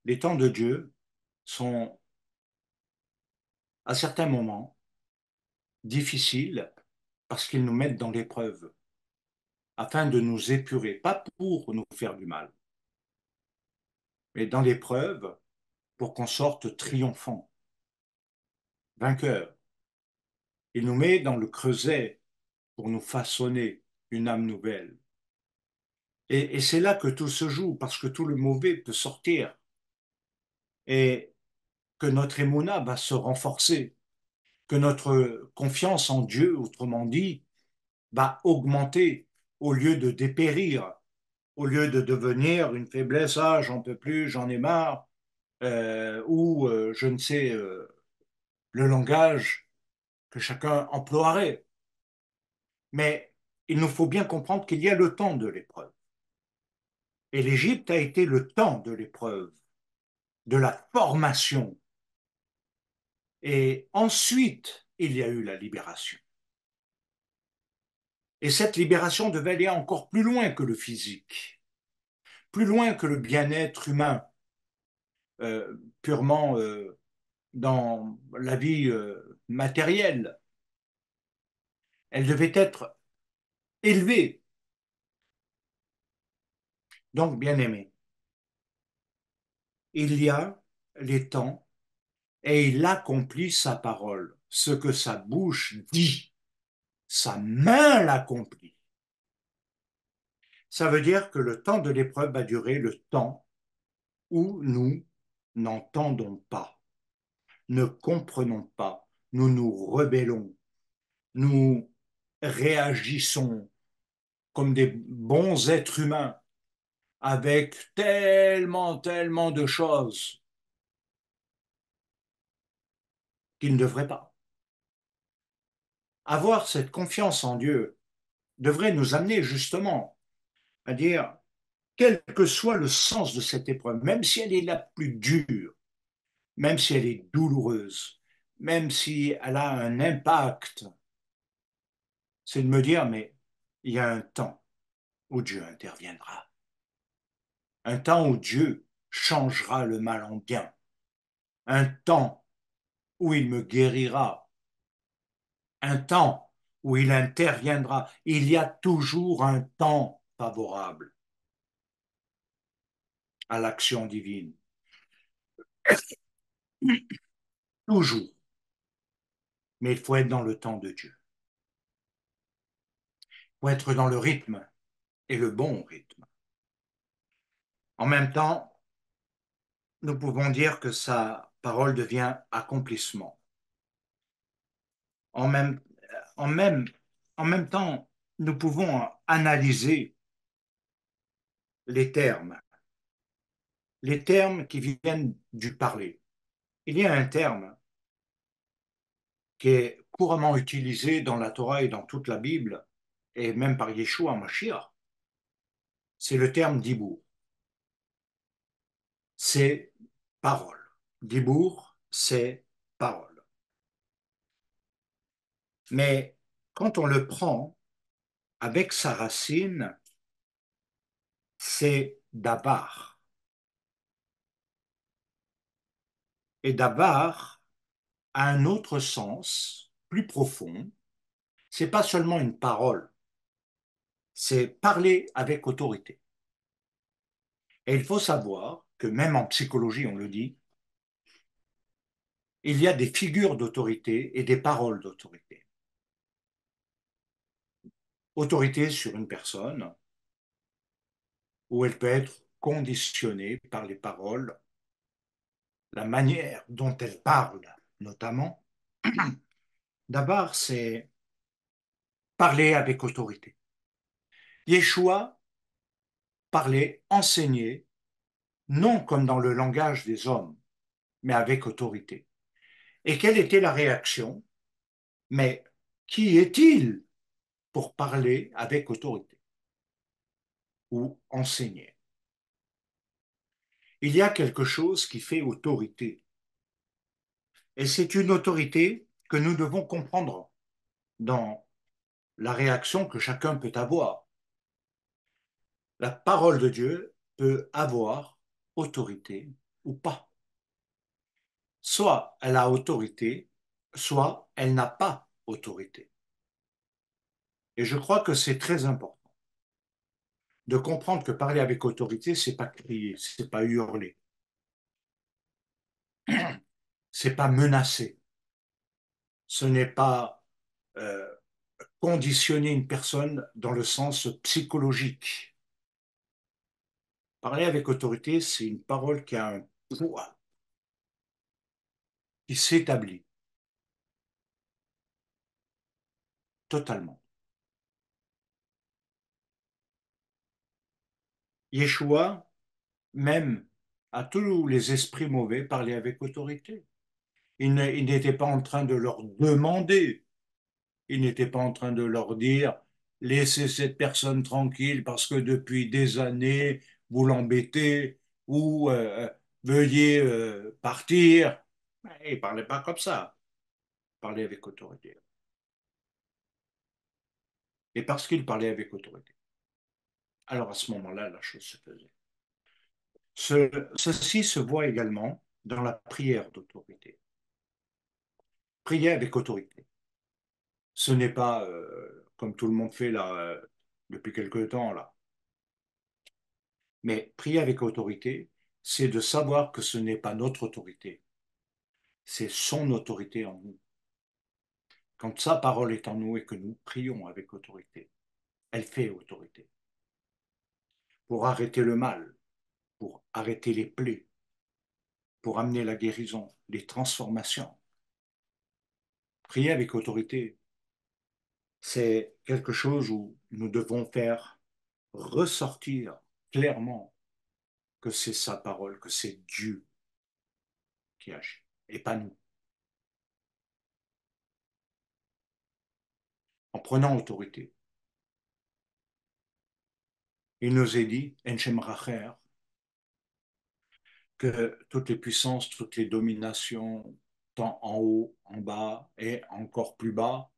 A: Les temps de Dieu sont, à certains moments, difficiles parce qu'ils nous mettent dans l'épreuve, afin de nous épurer, pas pour nous faire du mal, mais dans l'épreuve pour qu'on sorte triomphant, vainqueur. Il nous met dans le creuset pour nous façonner une âme nouvelle. Et c'est là que tout se joue, parce que tout le mauvais peut sortir et que notre émouna va se renforcer, que notre confiance en Dieu, autrement dit, va augmenter au lieu de dépérir, au lieu de devenir une faiblesse, ah, j'en peux plus, j'en ai marre, ou je ne sais, le langage que chacun emploierait. Mais il nous faut bien comprendre qu'il y a le temps de l'épreuve. Et l'Égypte a été le temps de l'épreuve, de la formation. Et ensuite, il y a eu la libération. Et cette libération devait aller encore plus loin que le physique, plus loin que le bien-être humain, purement dans la vie matérielle. Elle devait être élevée. Donc, bien aimé, il y a les temps et il accomplit sa parole. Ce que sa bouche dit, sa main l'accomplit. Ça veut dire que le temps de l'épreuve va durer le temps où nous n'entendons pas, ne comprenons pas, nous nous rebellons, nous réagissons comme des bons êtres humains avec tellement, tellement de choses qu'ils ne devraient pas. Avoir cette confiance en Dieu devrait nous amener justement à dire, quel que soit le sens de cette épreuve, même si elle est la plus dure, même si elle est douloureuse, même si elle a un impact, c'est de me dire, mais il y a un temps où Dieu interviendra, un temps où Dieu changera le mal en bien, un temps où il me guérira, un temps où il interviendra. Il y a toujours un temps favorable à l'action divine. Toujours. Mais il faut être dans le temps de Dieu. Il faut être dans le rythme et le bon rythme. En même temps, nous pouvons dire que sa parole devient accomplissement. En même, en même, en même temps, nous pouvons analyser les termes qui viennent du parler. Il y a un terme qui est couramment utilisé dans la Torah et dans toute la Bible, et même par Yeshua Mashiach, c'est le terme dibour. C'est parole. Dibour, c'est parole. Mais quand on le prend avec sa racine, c'est dabar. Et dabar a un autre sens plus profond. C'est pas seulement une parole, c'est parler avec autorité. Et il faut savoir que même en psychologie, on le dit, il y a des figures d'autorité et des paroles d'autorité. Autorité sur une personne, où elle peut être conditionnée par les paroles, la manière dont elle parle, notamment. D'abord, c'est parler avec autorité. Yeshua parlait, enseignait, non comme dans le langage des hommes, mais avec autorité. Et quelle était la réaction? Mais qui est-il pour parler avec autorité ou enseigner? Il y a quelque chose qui fait autorité. Et c'est une autorité que nous devons comprendre dans la réaction que chacun peut avoir. La parole de Dieu peut avoir autorité ou pas. Soit elle a autorité, soit elle n'a pas autorité. Et je crois que c'est très important de comprendre que parler avec autorité, c'est pas crier, c'est pas hurler, c'est pas menacer, ce n'est pas euh, conditionner une personne dans le sens psychologique. Parler avec autorité, c'est une parole qui a un poids, qui s'établit totalement. Yeshua, même à tous les esprits mauvais, parlait avec autorité. Il n'était pas en train de leur demander, il n'était pas en train de leur dire, laissez cette personne tranquille parce que depuis des années, vous l'embêtez ou veuillez partir. Il ne parlait pas comme ça, il parlait avec autorité. Et parce qu'il parlait avec autorité. Alors à ce moment-là, la chose se faisait. Ceci se voit également dans la prière d'autorité. Prier avec autorité. Ce n'est pas comme tout le monde fait là depuis quelque temps là. Mais prier avec autorité, c'est de savoir que ce n'est pas notre autorité, c'est son autorité en nous. Quand sa parole est en nous et que nous prions avec autorité, elle fait autorité pour arrêter le mal, pour arrêter les plaies, pour amener la guérison, les transformations. Prier avec autorité, c'est quelque chose où nous devons faire ressortir clairement que c'est sa parole, que c'est Dieu qui agit, et pas nous. En prenant autorité, il nous est dit, Enchem Racher, que toutes les puissances, toutes les dominations, tant en haut, en bas et encore plus bas,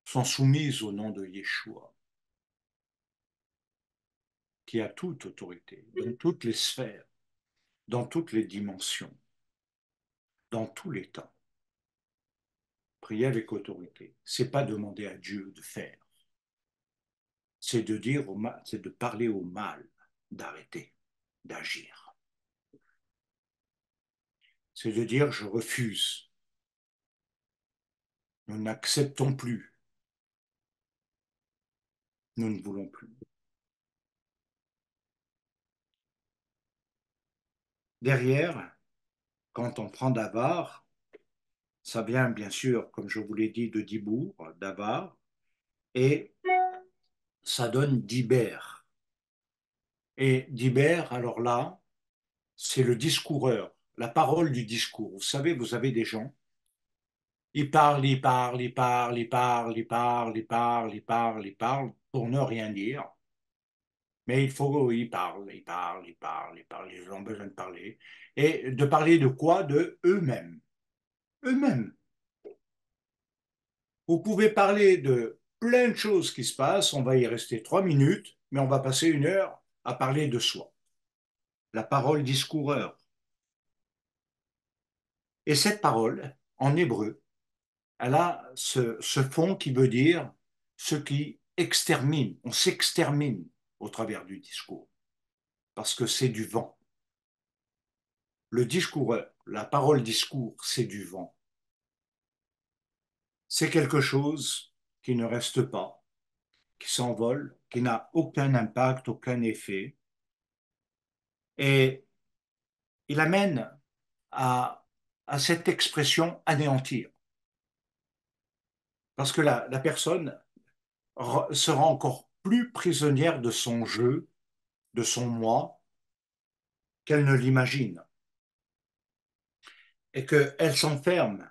A: sont soumises au nom de Yeshua, qui a toute autorité, dans toutes les sphères, dans toutes les dimensions, dans tous les temps. prier avec autorité. C'est pas demander à Dieu de faire, c'est de dire au mal, c'est de parler au mal, d'arrêter, d'agir. C'est de dire je refuse, nous n'acceptons plus, nous ne voulons plus. Derrière, quand on prend d'avare, ça vient bien sûr, comme je vous l'ai dit, de Dibourg, d'avare, et ça donne d'Ibère. Et d'Ibère, alors là, c'est le discoureur, la parole du discours. Vous savez, vous avez des gens, ils parlent, ils parlent, ils parlent, ils parlent, ils parlent, ils parlent, ils parlent, ils parlent, pour ne rien dire. Mais il faut, ils parlent, ils parlent, ils parlent, ils parlent, ils ont besoin de parler. Et de parler de quoi? De eux-mêmes. Eux-mêmes. Vous pouvez parler de plein de choses qui se passent, on va y rester 3 minutes, mais on va passer 1 heure à parler de soi. La parole discoureur. Et cette parole, en hébreu, elle a ce fond qui veut dire ce qui extermine. On s'extermine au travers du discours, parce que c'est du vent. Le discoureur, la parole discours, c'est du vent. C'est quelque chose qui ne reste pas, qui s'envole, qui n'a aucun impact, aucun effet. Et il amène à, à cette expression anéantir. Parce que la personne sera encore plus prisonnière de son jeu, de son moi, qu'elle ne l'imagine. Et qu'elle s'enferme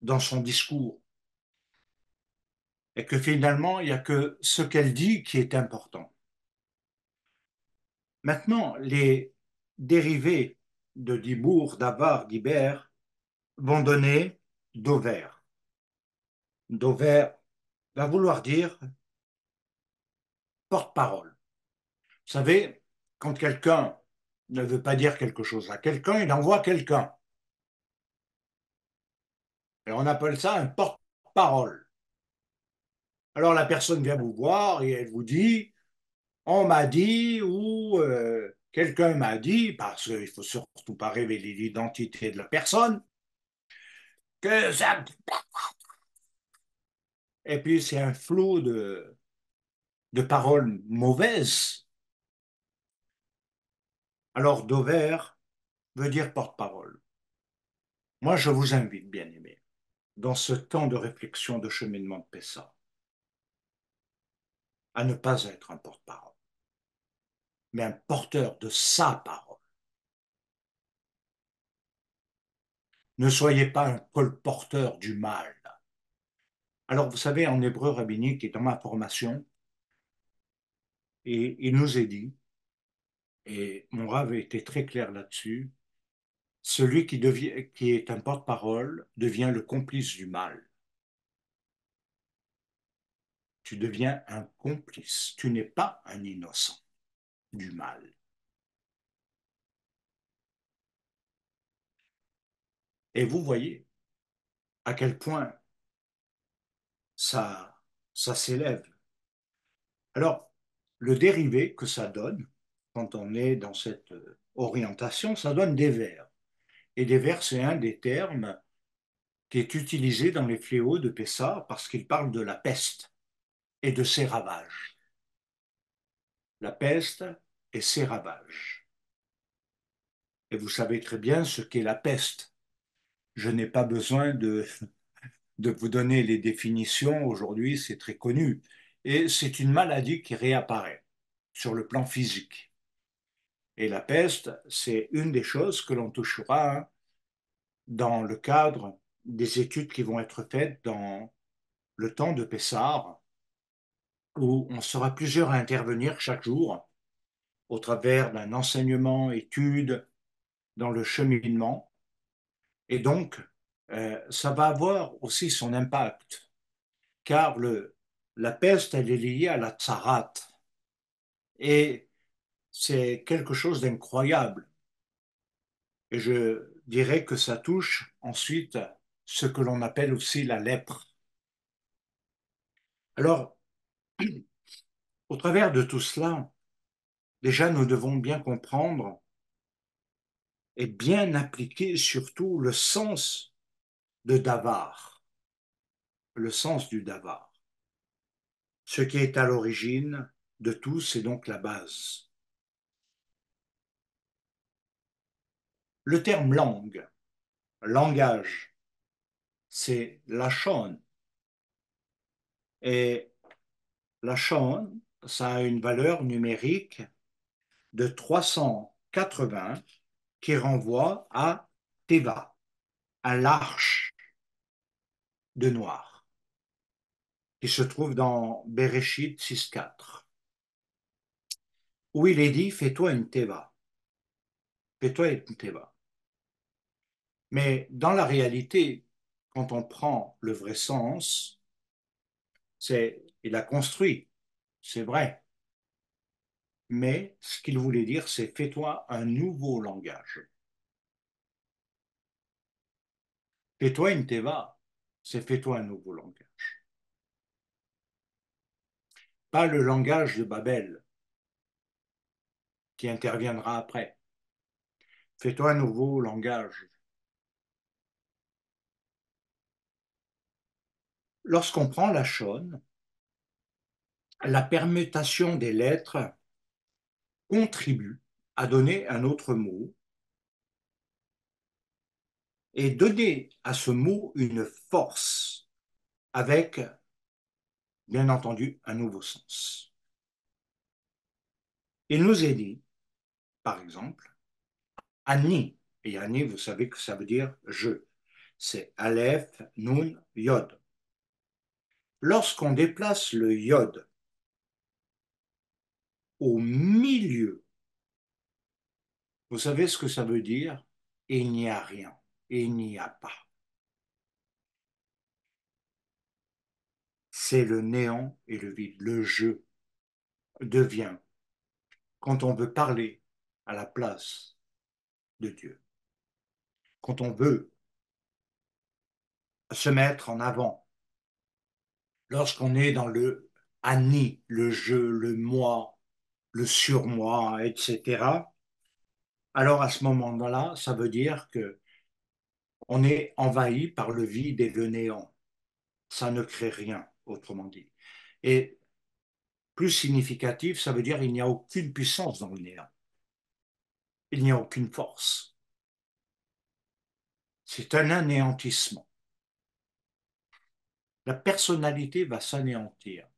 A: dans son discours. Et que finalement, il n'y a que ce qu'elle dit qui est important. Maintenant, les dérivés de Dibourg, d'Avar, d'Ibère vont donner Dover. Dover va vouloir dire porte-parole. Vous savez, quand quelqu'un ne veut pas dire quelque chose à quelqu'un, il envoie quelqu'un. Et on appelle ça un porte-parole. Alors la personne vient vous voir et elle vous dit, on m'a dit ou quelqu'un m'a dit, parce qu'il ne faut surtout pas révéler l'identité de la personne, que ça... Et puis c'est un flot de paroles mauvaises. Alors Dover veut dire porte-parole. Moi, je vous invite, bien aimé, dans ce temps de réflexion, de cheminement de Pessah, à ne pas être un porte-parole, mais un porteur de sa parole. Ne soyez pas un colporteur du mal. Alors, vous savez, en hébreu rabbinique, et dans ma formation, et il nous est dit, et mon rave était très clair là-dessus, celui qui est un porte-parole devient le complice du mal. Tu deviens un complice. Tu n'es pas un innocent du mal. Et vous voyez à quel point ça, ça s'élève. Alors, le dérivé que ça donne, quand on est dans cette orientation, ça donne des vers. Et des vers, c'est un des termes qui est utilisé dans les fléaux de Pessa parce qu'il parle de la peste et de ses ravages. La peste et ses ravages. Et vous savez très bien ce qu'est la peste. Je n'ai pas besoin de vous donner les définitions. Aujourd'hui, c'est très connu. Et c'est une maladie qui réapparaît sur le plan physique. Et la peste, c'est une des choses que l'on touchera dans le cadre des études qui vont être faites dans le temps de Pessard, où on sera plusieurs à intervenir chaque jour au travers d'un enseignement, étude, dans le cheminement. Et donc, ça va avoir aussi son impact, car la peste, elle est liée à la tsarat. Et c'est quelque chose d'incroyable. Et je dirais que ça touche ensuite ce que l'on appelle aussi la lèpre. Alors, au travers de tout cela, déjà, nous devons bien comprendre et bien appliquer surtout le sens de Davar, le sens du Davar. Ce qui est à l'origine de tout, c'est donc la base. Le terme langue, langage, c'est lachon. Et lachon, ça a une valeur numérique de 380 qui renvoie à Teva, à l'arche de Noir, qui se trouve dans Bereshit 6.4, où il est dit, fais-toi une Teva, fais-toi une Teva. Mais dans la réalité, quand on prend le vrai sens, c'est, il a construit, c'est vrai, mais ce qu'il voulait dire, c'est fais-toi un nouveau langage. Fais-toi une Teva, c'est fais-toi un nouveau langage. Pas le langage de Babel qui interviendra après. Fais-toi un nouveau langage. Lorsqu'on prend la chaude, la permutation des lettres contribue à donner un autre mot et donner à ce mot une force avec, bien entendu, un nouveau sens. Il nous est dit, par exemple, Ani. Et Ani, vous savez que ça veut dire je. C'est Aleph, Nun, Yod. Lorsqu'on déplace le Yod au milieu, vous savez ce que ça veut dire? Il n'y a rien. Il n'y a pas. C'est le néant et le vide. Le je devient, quand on veut parler à la place de Dieu, quand on veut se mettre en avant, lorsqu'on est dans le ani, le je, le moi, le surmoi, etc., alors à ce moment-là, ça veut dire que on est envahi par le vide et le néant. Ça ne crée rien, autrement dit. Et plus significatif, ça veut dire qu'il n'y a aucune puissance dans le néant. Il n'y a aucune force. C'est un anéantissement. La personnalité va s'anéantir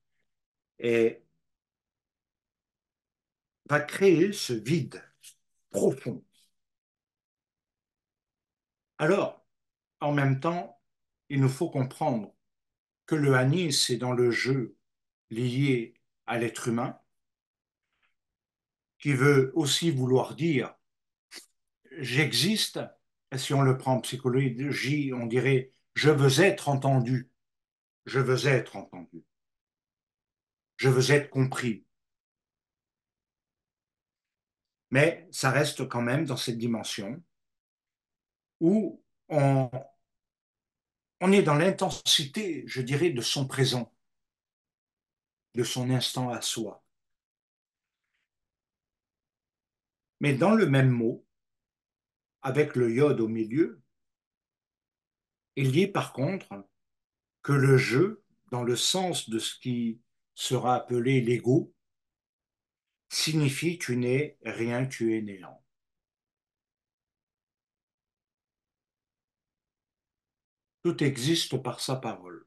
A: et va créer ce vide profond. Alors, en même temps, il nous faut comprendre que le Hani, c'est dans le jeu lié à l'être humain, qui veut aussi vouloir dire j'existe. Et si on le prend en psychologie, on dirait je veux être entendu, je veux être entendu, je veux être compris. Mais ça reste quand même dans cette dimension où on est dans l'intensité, je dirais, de son présent, de son instant à soi. Mais dans le même mot, avec le iode au milieu, il dit par contre que le jeu, dans le sens de ce qui sera appelé l'ego, signifie tu n'es rien, tu es néant. Tout existe par sa parole.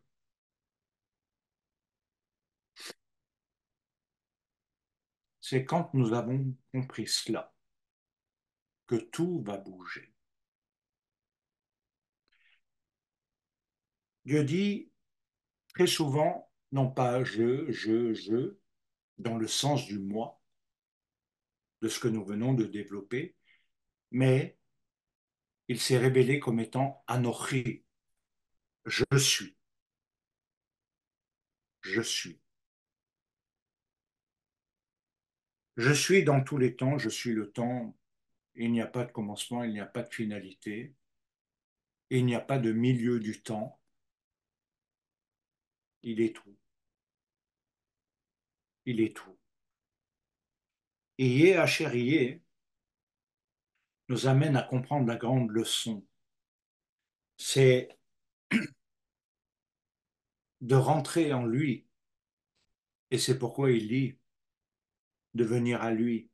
A: C'est quand nous avons compris cela que tout va bouger. Dieu dit très souvent, non pas je, dans le sens du moi, de ce que nous venons de développer, mais il s'est révélé comme étant Anochi, je suis, je suis. Je suis dans tous les temps, je suis le temps, il n'y a pas de commencement, il n'y a pas de finalité. Et il n'y a pas de milieu du temps, il est tout, il est tout. Et Yé Yé nous amène à comprendre la grande leçon, c'est de rentrer en lui, et c'est pourquoi il dit de venir à lui,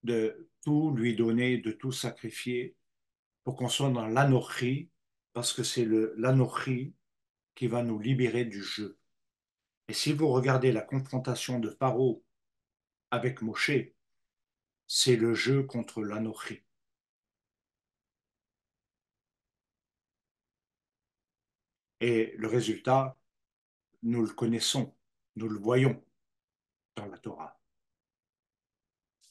A: de tout lui donner, de tout sacrifier, pour qu'on soit dans l'anochi, parce que c'est l'anochi qui va nous libérer du jeu. Et si vous regardez la confrontation de Pharaon avec Moshe, c'est le jeu contre l'anochi. Et le résultat, nous le connaissons, nous le voyons dans la Torah.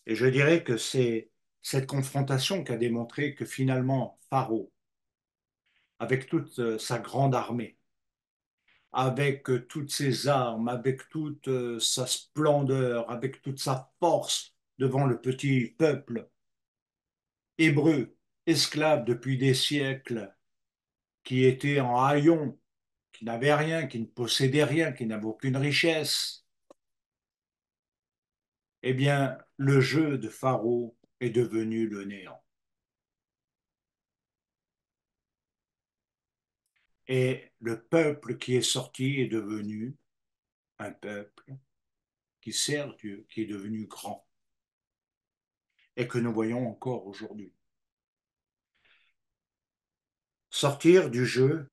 A: Et je dirais que c'est cette confrontation qui a démontré que finalement, Pharaon, avec toute sa grande armée, avec toutes ses armes, avec toute sa splendeur, avec toute sa force devant le petit peuple hébreu, esclave depuis des siècles, qui était en haillons, qui n'avait rien, qui ne possédait rien, qui n'avait aucune richesse, eh bien, le jeu de Pharaon est devenu le néant. Et le peuple qui est sorti est devenu un peuple qui sert Dieu, qui est devenu grand et que nous voyons encore aujourd'hui. Sortir du jeu,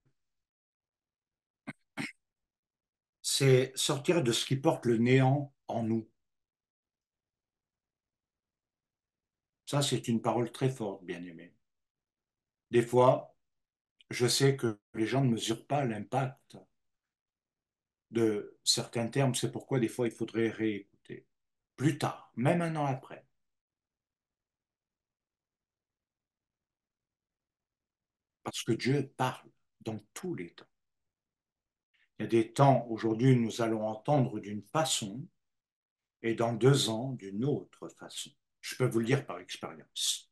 A: c'est sortir de ce qui porte le néant en nous. Ça, c'est une parole très forte, bien aimé. Des fois, je sais que les gens ne mesurent pas l'impact de certains termes, c'est pourquoi des fois il faudrait réécouter. Plus tard, même un an après. Parce que Dieu parle dans tous les temps. Il y a des temps, aujourd'hui, nous allons entendre d'une façon, et dans 2 ans, d'une autre façon. Je peux vous le dire par expérience.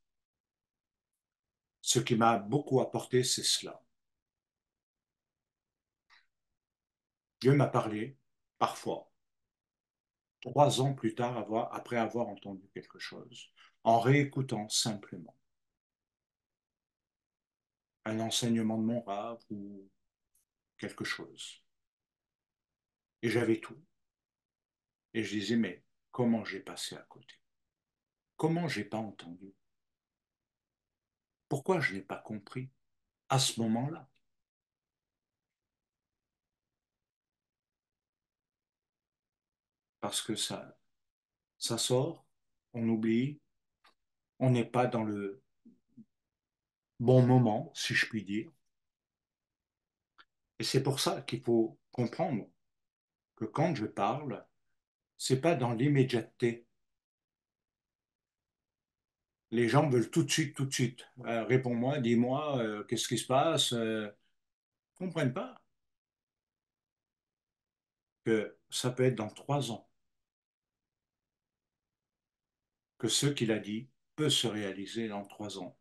A: Ce qui m'a beaucoup apporté, c'est cela. Dieu m'a parlé, parfois, 3 ans plus tard, après avoir entendu quelque chose, en réécoutant simplement un enseignement de mon rave ou quelque chose. Et j'avais tout. Et je disais, mais comment j'ai passé à côté? Comment j'ai pas entendu? Pourquoi je n'ai pas compris à ce moment-là? Parce que ça sort, on oublie, on n'est pas dans le bon moment, si je puis dire. Et c'est pour ça qu'il faut comprendre que quand je parle, c'est pas dans l'immédiateté. Les gens veulent tout de suite, tout de suite. Réponds-moi, dis-moi, qu'est-ce qui se passe? Ils ne comprennent pas que ça peut être dans 3 ans que ce qu'il a dit peut se réaliser dans 3 ans.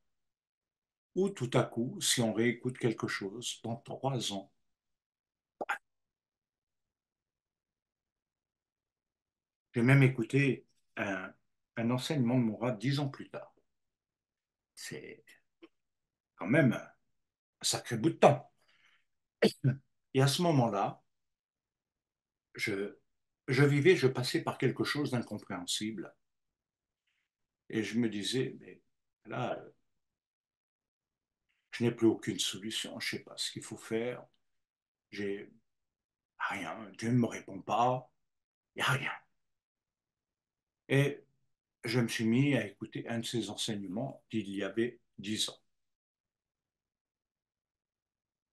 A: Ou tout à coup, si on réécoute quelque chose, dans 3 ans. J'ai même écouté un, un enseignement de mon rab 10 ans plus tard. C'est quand même un sacré bout de temps. Et à ce moment-là, je, je passais par quelque chose d'incompréhensible. Et je me disais, mais là, je n'ai plus aucune solution, je ne sais pas ce qu'il faut faire, j'ai rien, Dieu ne me répond pas, il n'y a rien. Et je me suis mis à écouter un de ses enseignements d'il y avait 10 ans.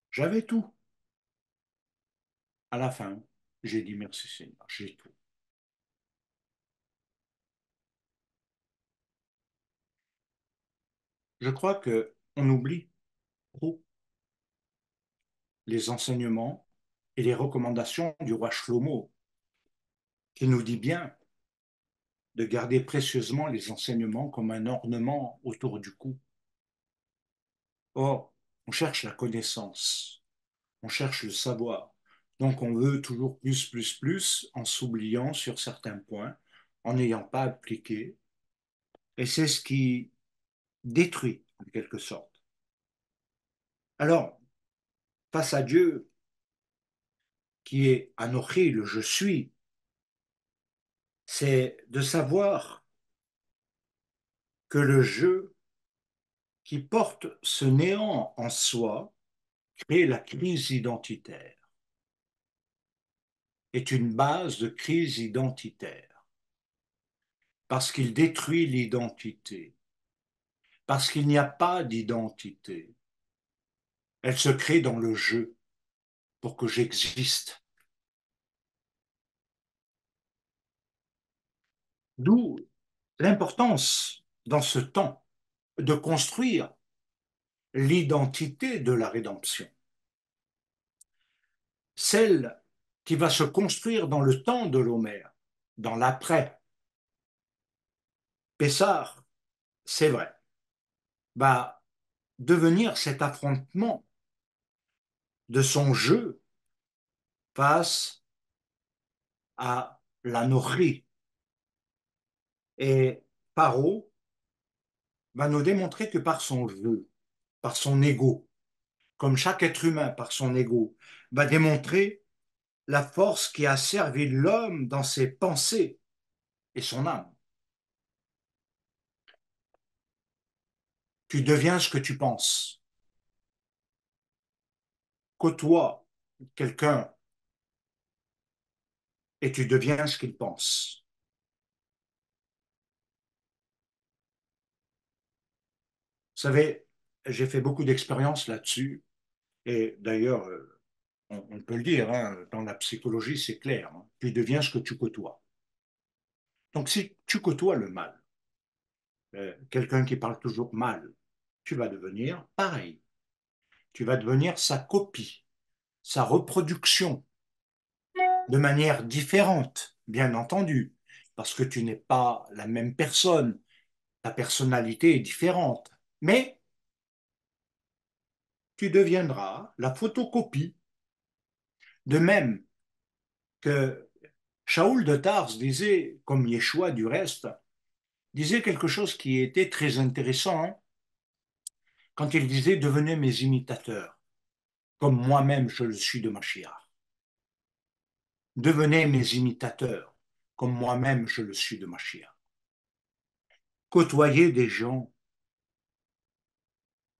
A: J'avais tout. À la fin, j'ai dit merci Seigneur, j'ai tout. Je crois que on oublie trop les enseignements et les recommandations du roi Shlomo, qui nous dit bien de garder précieusement les enseignements comme un ornement autour du cou. Or, On cherche la connaissance, on cherche le savoir. Donc on veut toujours plus, en s'oubliant sur certains points, en n'ayant pas appliqué. Et c'est ce qui détruit, en quelque sorte. Alors, face à Dieu, qui est Anochi, le je suis, c'est de savoir que le je qui porte ce néant en soi crée la crise identitaire, est une base de crise identitaire, parce qu'il détruit l'identité, parce qu'il n'y a pas d'identité. Elle se crée dans le je pour que j'existe. D'où l'importance dans ce temps de construire l'identité de la rédemption, celle qui va se construire dans le temps de l'Homère, dans l'après. Pessar, c'est vrai, va devenir cet affrontement de son jeu face à la Nochi. Et Paro va nous démontrer que par son jeu, par son ego, comme chaque être humain par son ego, va démontrer la force qui a servi l'homme dans ses pensées et son âme. Tu deviens ce que tu penses. Côtoie quelqu'un et tu deviens ce qu'il pense. Vous savez, j'ai fait beaucoup d'expériences là-dessus et d'ailleurs, on peut le dire, hein, dans la psychologie, c'est clair, hein, tu deviens ce que tu côtoies. Donc si tu côtoies le mal, quelqu'un qui parle toujours mal, tu vas devenir pareil. Tu vas devenir sa copie, sa reproduction, de manière différente, bien entendu, parce que tu n'es pas la même personne, ta personnalité est différente, mais tu deviendras la photocopie, de même que Shaoul de Tarse disait, comme Yeshua du reste, disait quelque chose qui était très intéressant, hein, quand il disait devenez mes imitateurs, comme moi-même je le suis de Mashiach. Devenez mes imitateurs, comme moi-même je le suis de Mashiach. Côtoyez des gens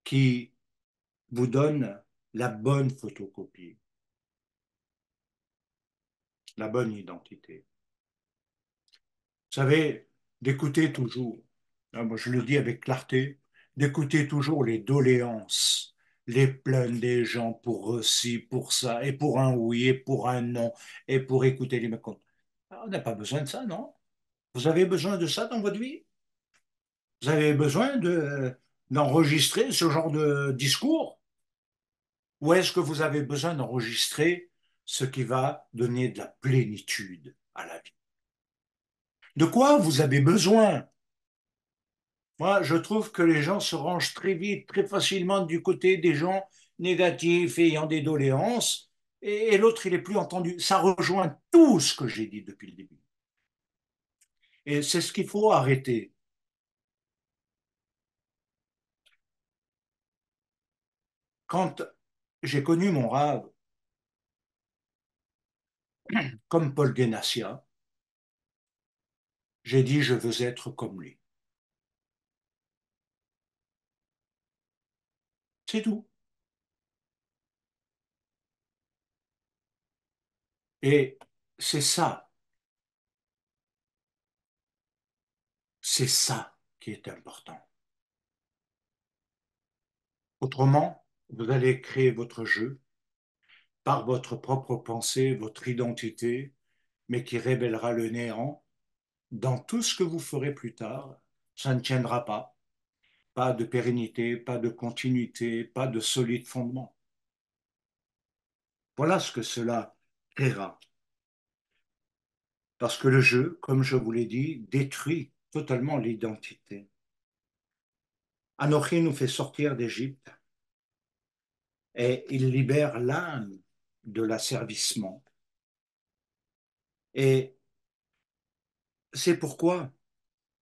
A: qui vous donnent la bonne photocopie, la bonne identité. Vous savez, d'écouter toujours, hein, moi je le dis avec clarté, d'écouter toujours les doléances, les plaintes des gens pour ci, pour ça, et pour un oui, et pour un non, et pour écouter les mecs. On n'a pas besoin de ça, non? Vous avez besoin de ça dans votre vie? Vous avez besoin d'enregistrer ce genre de discours? Ou est-ce que vous avez besoin d'enregistrer ce qui va donner de la plénitude à la vie? De quoi vous avez besoin? Moi, je trouve que les gens se rangent très vite, très facilement du côté des gens négatifs et ayant des doléances, et l'autre, il est plus entendu. Ça rejoint tout ce que j'ai dit depuis le début. Et c'est ce qu'il faut arrêter. Quand j'ai connu mon rave, comme Paul Ganassia, j'ai dit je veux être comme lui. C'est tout. Et c'est ça, c'est ça qui est important. Autrement, vous allez créer votre jeu par votre propre pensée, votre identité, mais qui révélera le néant dans tout ce que vous ferez plus tard. Ça ne tiendra pas. Pas de pérennité, pas de continuité, pas de solide fondement. Voilà ce que cela créera. Parce que le jeu, comme je vous l'ai dit, détruit totalement l'identité. Anochi nous fait sortir d'Égypte et il libère l'âme de l'asservissement. Et c'est pourquoi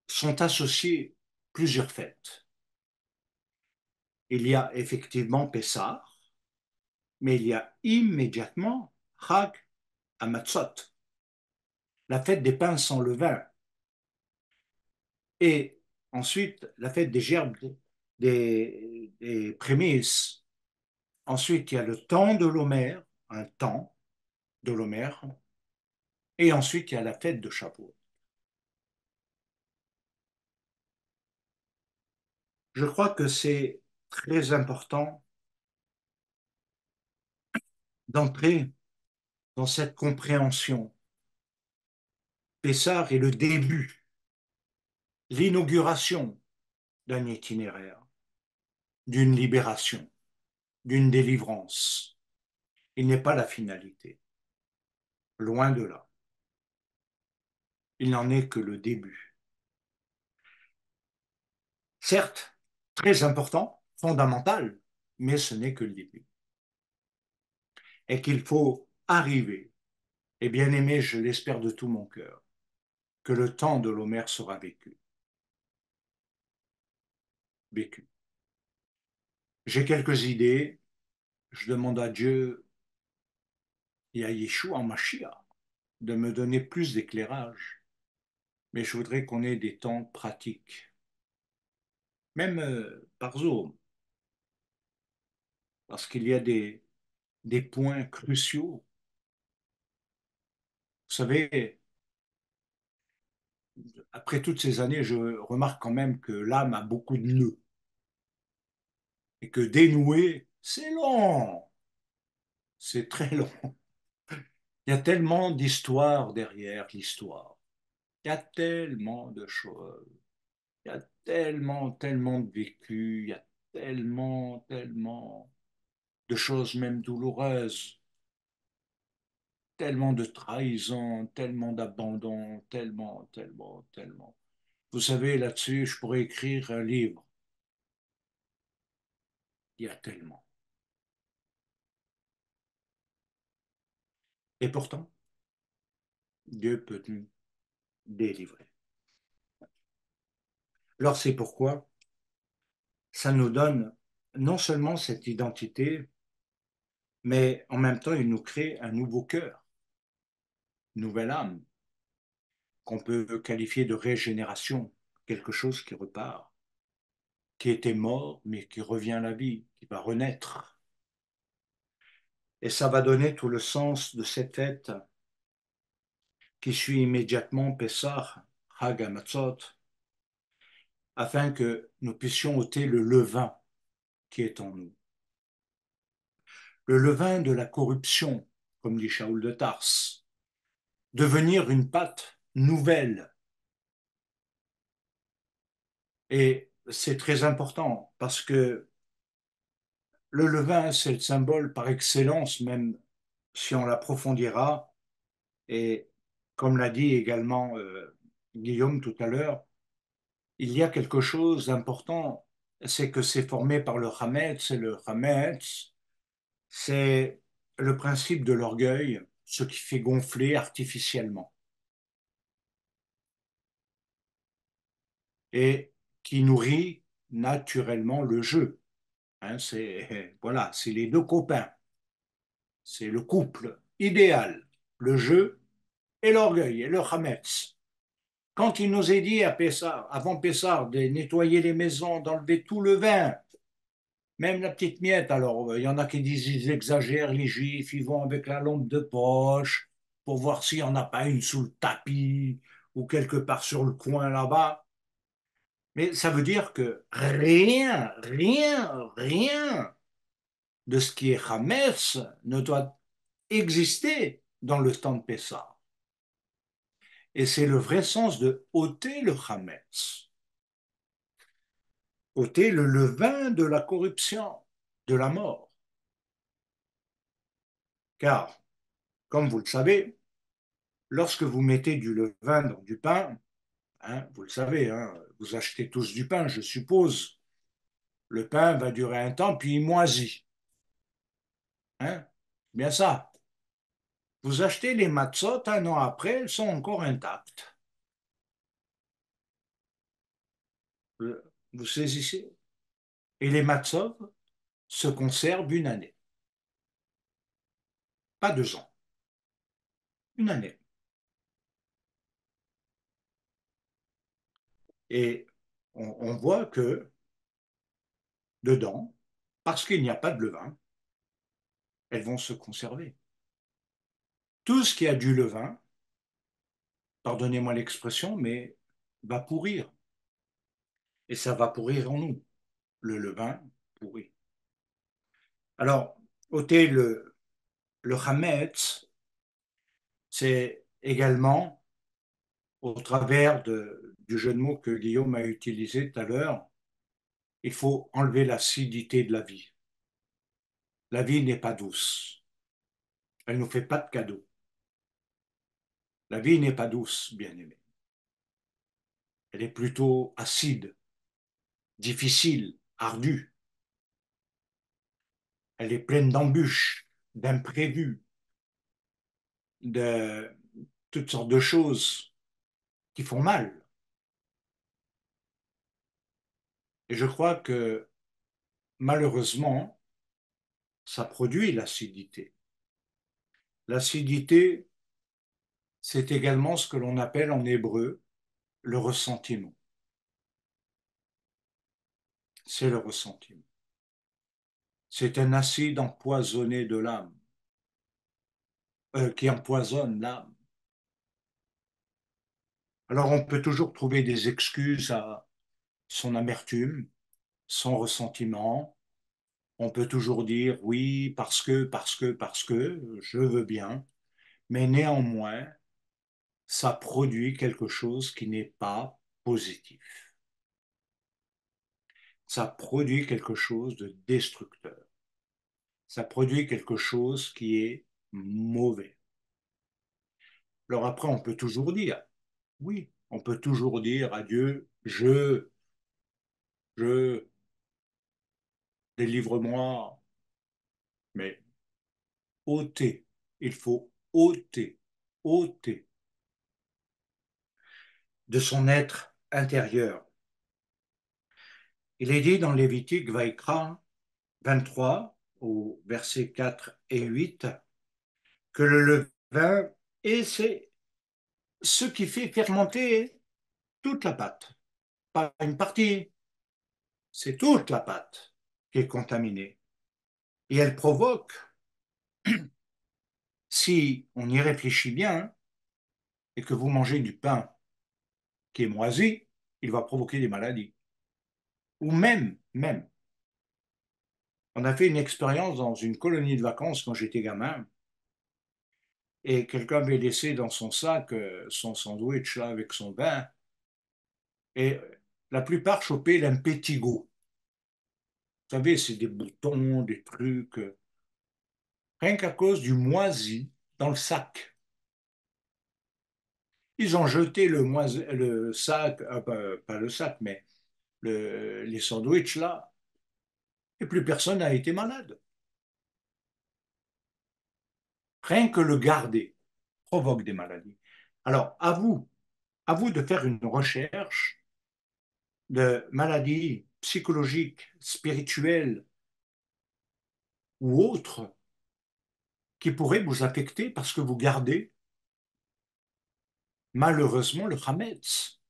A: sont associées plusieurs fêtes. Il y a effectivement Pessah, mais il y a immédiatement Chag Hamatzot, la fête des pains sans levain, et ensuite la fête des gerbes, des prémices. Ensuite, il y a le temps de l'Omer, un temps de l'Omer, et ensuite il y a la fête de Shavuot. Je crois que c'est très important d'entrer dans cette compréhension. Pessah est le début, l'inauguration d'un itinéraire, d'une libération, d'une délivrance. Il n'est pas la finalité, loin de là. Il n'en est que le début. Certes, très important, fondamental, mais ce n'est que le début. Et qu'il faut arriver, et bien aimé, je l'espère de tout mon cœur, que le temps de l'Homère sera vécu. Vécu. J'ai quelques idées, je demande à Dieu et à Yeshua en Mashiach de me donner plus d'éclairage, mais je voudrais qu'on ait des temps pratiques, même par Zoom, parce qu'il y a des points cruciaux. Vous savez, après toutes ces années, je remarque quand même que l'âme a beaucoup de nœuds et que dénouer, c'est long, c'est très long. Il y a tellement d'histoires derrière l'histoire. Il y a tellement de choses. Il y a tellement, tellement de vécu. Il y a tellement, tellement de choses même douloureuses. Tellement de trahison, tellement d'abandon, tellement, tellement, tellement. Vous savez, là-dessus, je pourrais écrire un livre. Il y a tellement. Et pourtant, Dieu peut nous délivrer. Alors c'est pourquoi ça nous donne non seulement cette identité, mais en même temps, il nous crée un nouveau cœur, une nouvelle âme, qu'on peut qualifier de régénération, quelque chose qui repart, qui était mort, mais qui revient à la vie, qui va renaître. Et ça va donner tout le sens de cette fête qui suit immédiatement Pessah, Chag HaMatzot, afin que nous puissions ôter le levain qui est en nous. Le levain de la corruption, comme dit Shaoul de Tarse, devenir une pâte nouvelle. Et c'est très important parce que le levain, c'est le symbole par excellence, même si on l'approfondira. Et comme l'a dit également Guillaume tout à l'heure, il y a quelque chose d'important, c'est que c'est formé par le Hametz, et le Hametz, c'est le principe de l'orgueil, ce qui fait gonfler artificiellement et qui nourrit naturellement le jeu. Hein, c'est voilà, c'est les deux copains, c'est le couple idéal, le jeu et l'orgueil et le Hametz. Quand il nous est dit à Pessah, avant Pessah, de nettoyer les maisons, d'enlever tout le vin, même la petite miette, alors il y en a qui disent ils exagèrent, les juifs, ils vont avec la lampe de poche pour voir s'il n'y en a pas une sous le tapis ou quelque part sur le coin là-bas. Mais ça veut dire que rien, rien, rien de ce qui est Hametz ne doit exister dans le temps de Pessah. Et c'est le vrai sens de ôter le Hametz, ôter le levain de la corruption, de la mort. Car, comme vous le savez, lorsque vous mettez du levain dans du pain, hein, vous le savez, hein, vous achetez tous du pain, je suppose, le pain va durer un temps, puis il moisit. Hein? Bien ça. Vous achetez les matzot, un an après, elles sont encore intactes. Vous vous saisissez? Et les matzot se conservent une année, pas 2 ans, une année. Et on voit que dedans, parce qu'il n'y a pas de levain, elles vont se conserver. Tout ce qui a du levain, pardonnez-moi l'expression, mais va pourrir. Et ça va pourrir en nous. Le levain pourrit. Alors, ôter le chametz, c'est également, au travers du jeu de mots que Guillaume a utilisé tout à l'heure, il faut enlever l'acidité de la vie. La vie n'est pas douce. Elle ne nous fait pas de cadeaux. La vie n'est pas douce, bien aimé. Elle est plutôt acide, difficile, ardue. Elle est pleine d'embûches, d'imprévus, de toutes sortes de choses qui font mal. Et je crois que malheureusement, ça produit l'acidité. L'acidité, c'est également ce que l'on appelle en hébreu le ressentiment. C'est le ressentiment. C'est un acide empoisonné de l'âme, qui empoisonne l'âme. Alors on peut toujours trouver des excuses à son amertume, son ressentiment. On peut toujours dire oui, parce que, je veux bien, mais néanmoins, ça produit quelque chose qui n'est pas positif. Ça produit quelque chose de destructeur. Ça produit quelque chose qui est mauvais. Alors après, on peut toujours dire, oui, on peut toujours dire à Dieu, je, délivre-moi, mais ôter, il faut ôter de son être intérieur. Il est dit dans Lévitique Vaïkra 23, au verset 4 et 8, que le levain, et c'est ce qui fait fermenter toute la pâte, pas une partie, c'est toute la pâte qui est contaminée. Et elle provoque, si on y réfléchit bien, et que vous mangez du pain qui est moisi, il va provoquer des maladies. Ou même, on a fait une expérience dans une colonie de vacances quand j'étais gamin, et quelqu'un avait laissé dans son sac son sandwich là, avec son pain, et la plupart chopaient l'impétigo. Vous savez, c'est des boutons, des trucs, rien qu'à cause du moisi dans le sac. Ils ont jeté le sac, pas le sac, mais les sandwichs là, et plus personne n'a été malade. Rien que le garder provoque des maladies. Alors, à vous de faire une recherche de maladies psychologiques, spirituelles ou autres qui pourraient vous affecter parce que vous gardez malheureusement le Hametz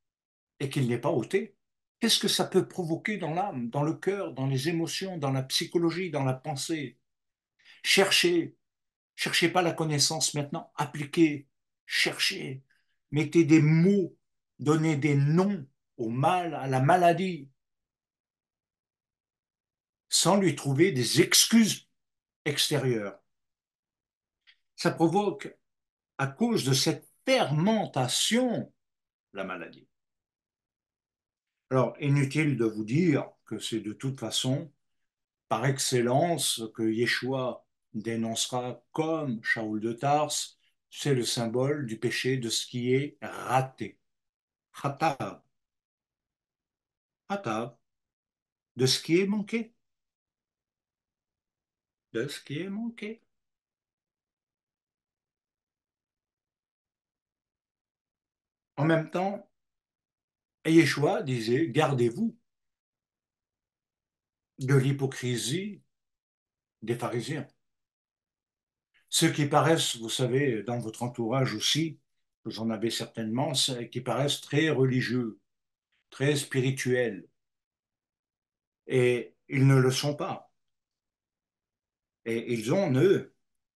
A: et qu'il n'est pas ôté. Qu'est-ce que ça peut provoquer dans l'âme, dans le cœur, dans les émotions, dans la psychologie, dans la pensée? Cherchez, cherchez pas la connaissance maintenant, appliquez, cherchez, mettez des mots, donnez des noms au mal, à la maladie, sans lui trouver des excuses extérieures. Ça provoque, à cause de cette fermentation, la maladie. Alors, inutile de vous dire que c'est de toute façon, par excellence, que Yeshua dénoncera comme Shaoul de Tarse, c'est le symbole du péché de ce qui est raté. Hatav, hatav, de ce qui est manqué. de ce qui est manqué. En même temps, Yeshua disait, gardez-vous de l'hypocrisie des pharisiens. Ceux qui paraissent, vous savez, dans votre entourage aussi, vous en avez certainement, qui paraissent très religieux, très spirituels, et ils ne le sont pas. Et ils ont, eux,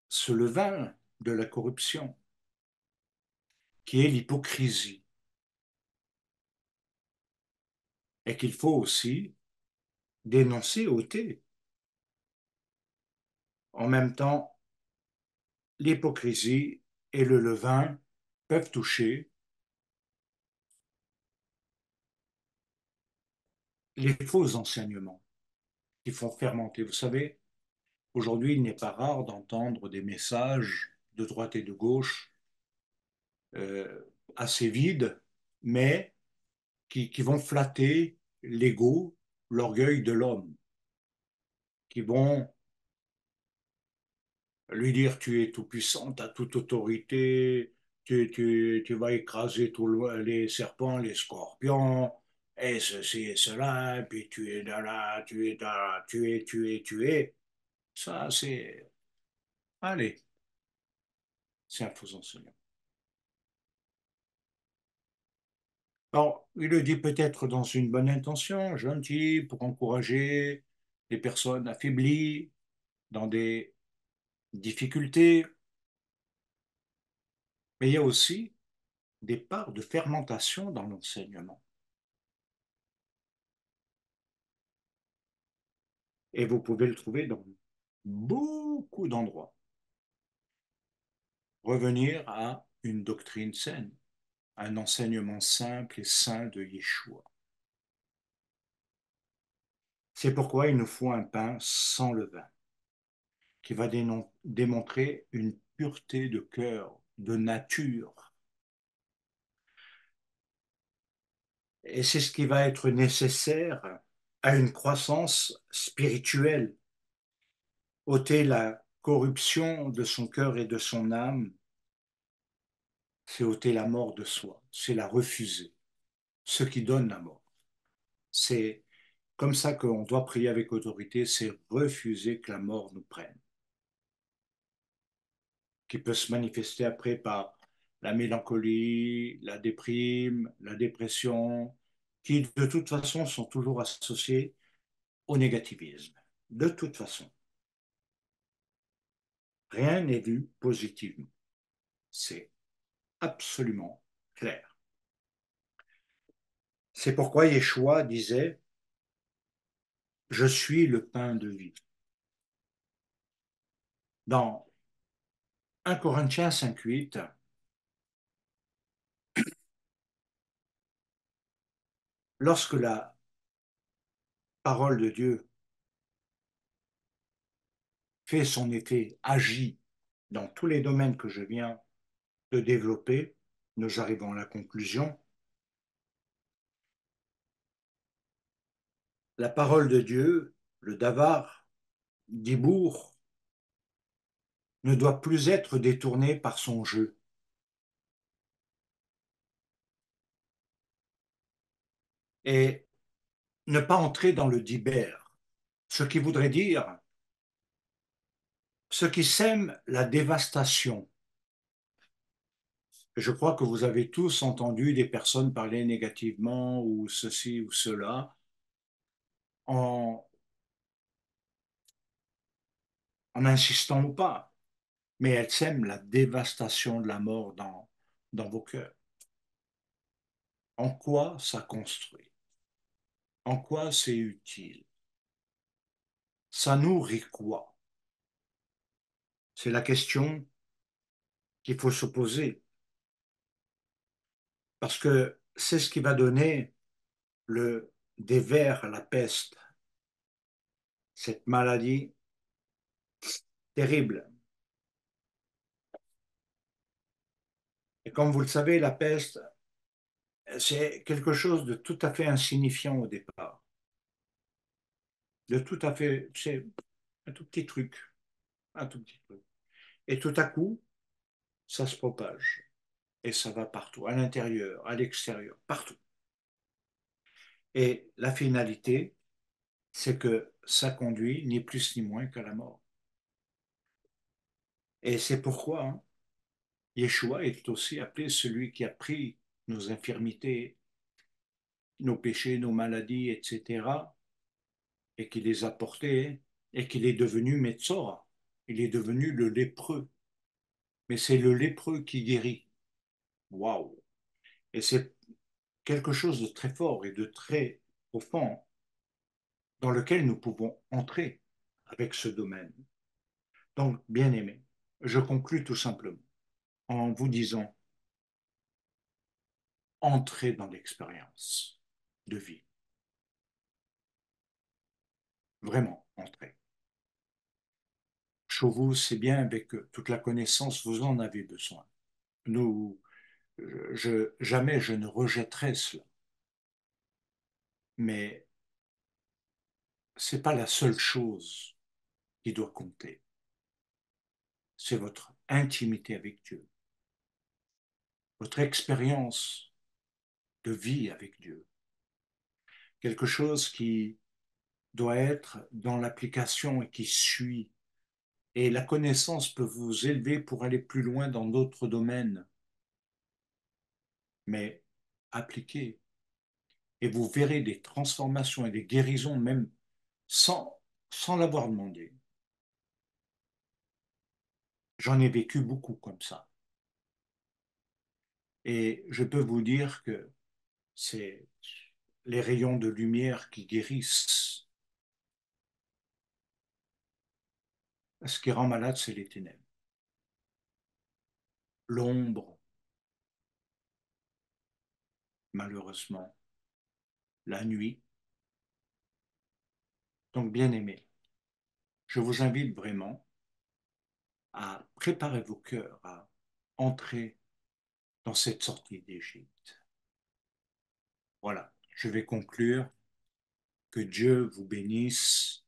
A: ce levain de la corruption, qui est l'hypocrisie, et qu'il faut aussi dénoncer, ôter. En même temps, l'hypocrisie et le levain peuvent toucher les faux enseignements qui font fermenter. Vous savez, aujourd'hui, il n'est pas rare d'entendre des messages de droite et de gauche euh, assez vides, mais qui vont flatter l'ego, l'orgueil de l'homme, qui vont lui dire tu es tout puissant, tu as toute autorité, tu vas écraser les serpents, les scorpions, et ceci et cela, et puis tu es là, tu es là, tu es. Ça, c'est. Allez, c'est un faux enseignant. Alors, il le dit peut-être dans une bonne intention, gentil, pour encourager les personnes affaiblies dans des difficultés, mais il y a aussi des parts de fermentation dans l'enseignement. Et vous pouvez le trouver dans beaucoup d'endroits. Revenir à une doctrine saine, un enseignement simple et sain de Yeshua. C'est pourquoi il nous faut un pain sans levain, qui va démontrer une pureté de cœur, de nature. Et c'est ce qui va être nécessaire à une croissance spirituelle, ôter la corruption de son cœur et de son âme, c'est ôter la mort de soi, c'est la refuser, ce qui donne la mort. C'est comme ça qu'on doit prier avec autorité, c'est refuser que la mort nous prenne, qui peut se manifester après par la mélancolie, la déprime, la dépression, qui de toute façon sont toujours associées au négativisme. De toute façon, rien n'est vu positivement. C'est absolument clair. C'est pourquoi Yeshua disait, je suis le pain de vie. Dans 1 Corinthiens 5,8, lorsque la parole de Dieu fait son effet, agit dans tous les domaines que je viens de développer, nous arrivons à la conclusion, la parole de Dieu, le davar, Dibourg, ne doit plus être détournée par son jeu. Et ne pas entrer dans le diber, ce qui voudrait dire ce qui sème la dévastation. Je crois que vous avez tous entendu des personnes parler négativement ou ceci ou cela en, en insistant ou pas, mais elles sèment la dévastation de la mort dans vos cœurs. En quoi ça construit? En quoi c'est utile? Ça nourrit quoi? C'est la question qu'il faut se poser, parce que c'est ce qui va donner des vers à la peste, cette maladie terrible. Et comme vous le savez, la peste, c'est quelque chose de tout à fait insignifiant au départ, de tout à fait, c'est un tout petit truc. un tout petit peu. Et tout à coup, ça se propage. Et ça va partout, à l'intérieur, à l'extérieur, partout. Et la finalité, c'est que ça conduit ni plus ni moins qu'à la mort. Et c'est pourquoi hein, Yeshua est aussi appelé celui qui a pris nos infirmités, nos péchés, nos maladies, etc., et qui les a portés, et qu'il est devenu Metzora. Il est devenu le lépreux. Mais c'est le lépreux qui guérit. Waouh! Et c'est quelque chose de très fort et de très profond dans lequel nous pouvons entrer avec ce domaine. Donc, bien aimé, je conclus tout simplement en vous disant, entrez dans l'expérience de vie. Vraiment, entrez. Chez vous, c'est bien avec toute la connaissance, vous en avez besoin. Nous, jamais je ne rejetterai cela. Mais ce n'est pas la seule chose qui doit compter. C'est votre intimité avec Dieu, votre expérience de vie avec Dieu. Quelque chose qui doit être dans l'application et qui suit. Et la connaissance peut vous élever pour aller plus loin dans d'autres domaines, mais appliquez. Et vous verrez des transformations et des guérisons même sans, sans l'avoir demandé. J'en ai vécu beaucoup comme ça. Et je peux vous dire que c'est les rayons de lumière qui guérissent. Ce qui rend malade, c'est les ténèbres. L'ombre, malheureusement, la nuit. Donc, bien aimé, je vous invite vraiment à préparer vos cœurs à entrer dans cette sortie d'Égypte. Voilà, je vais conclure. Que Dieu vous bénisse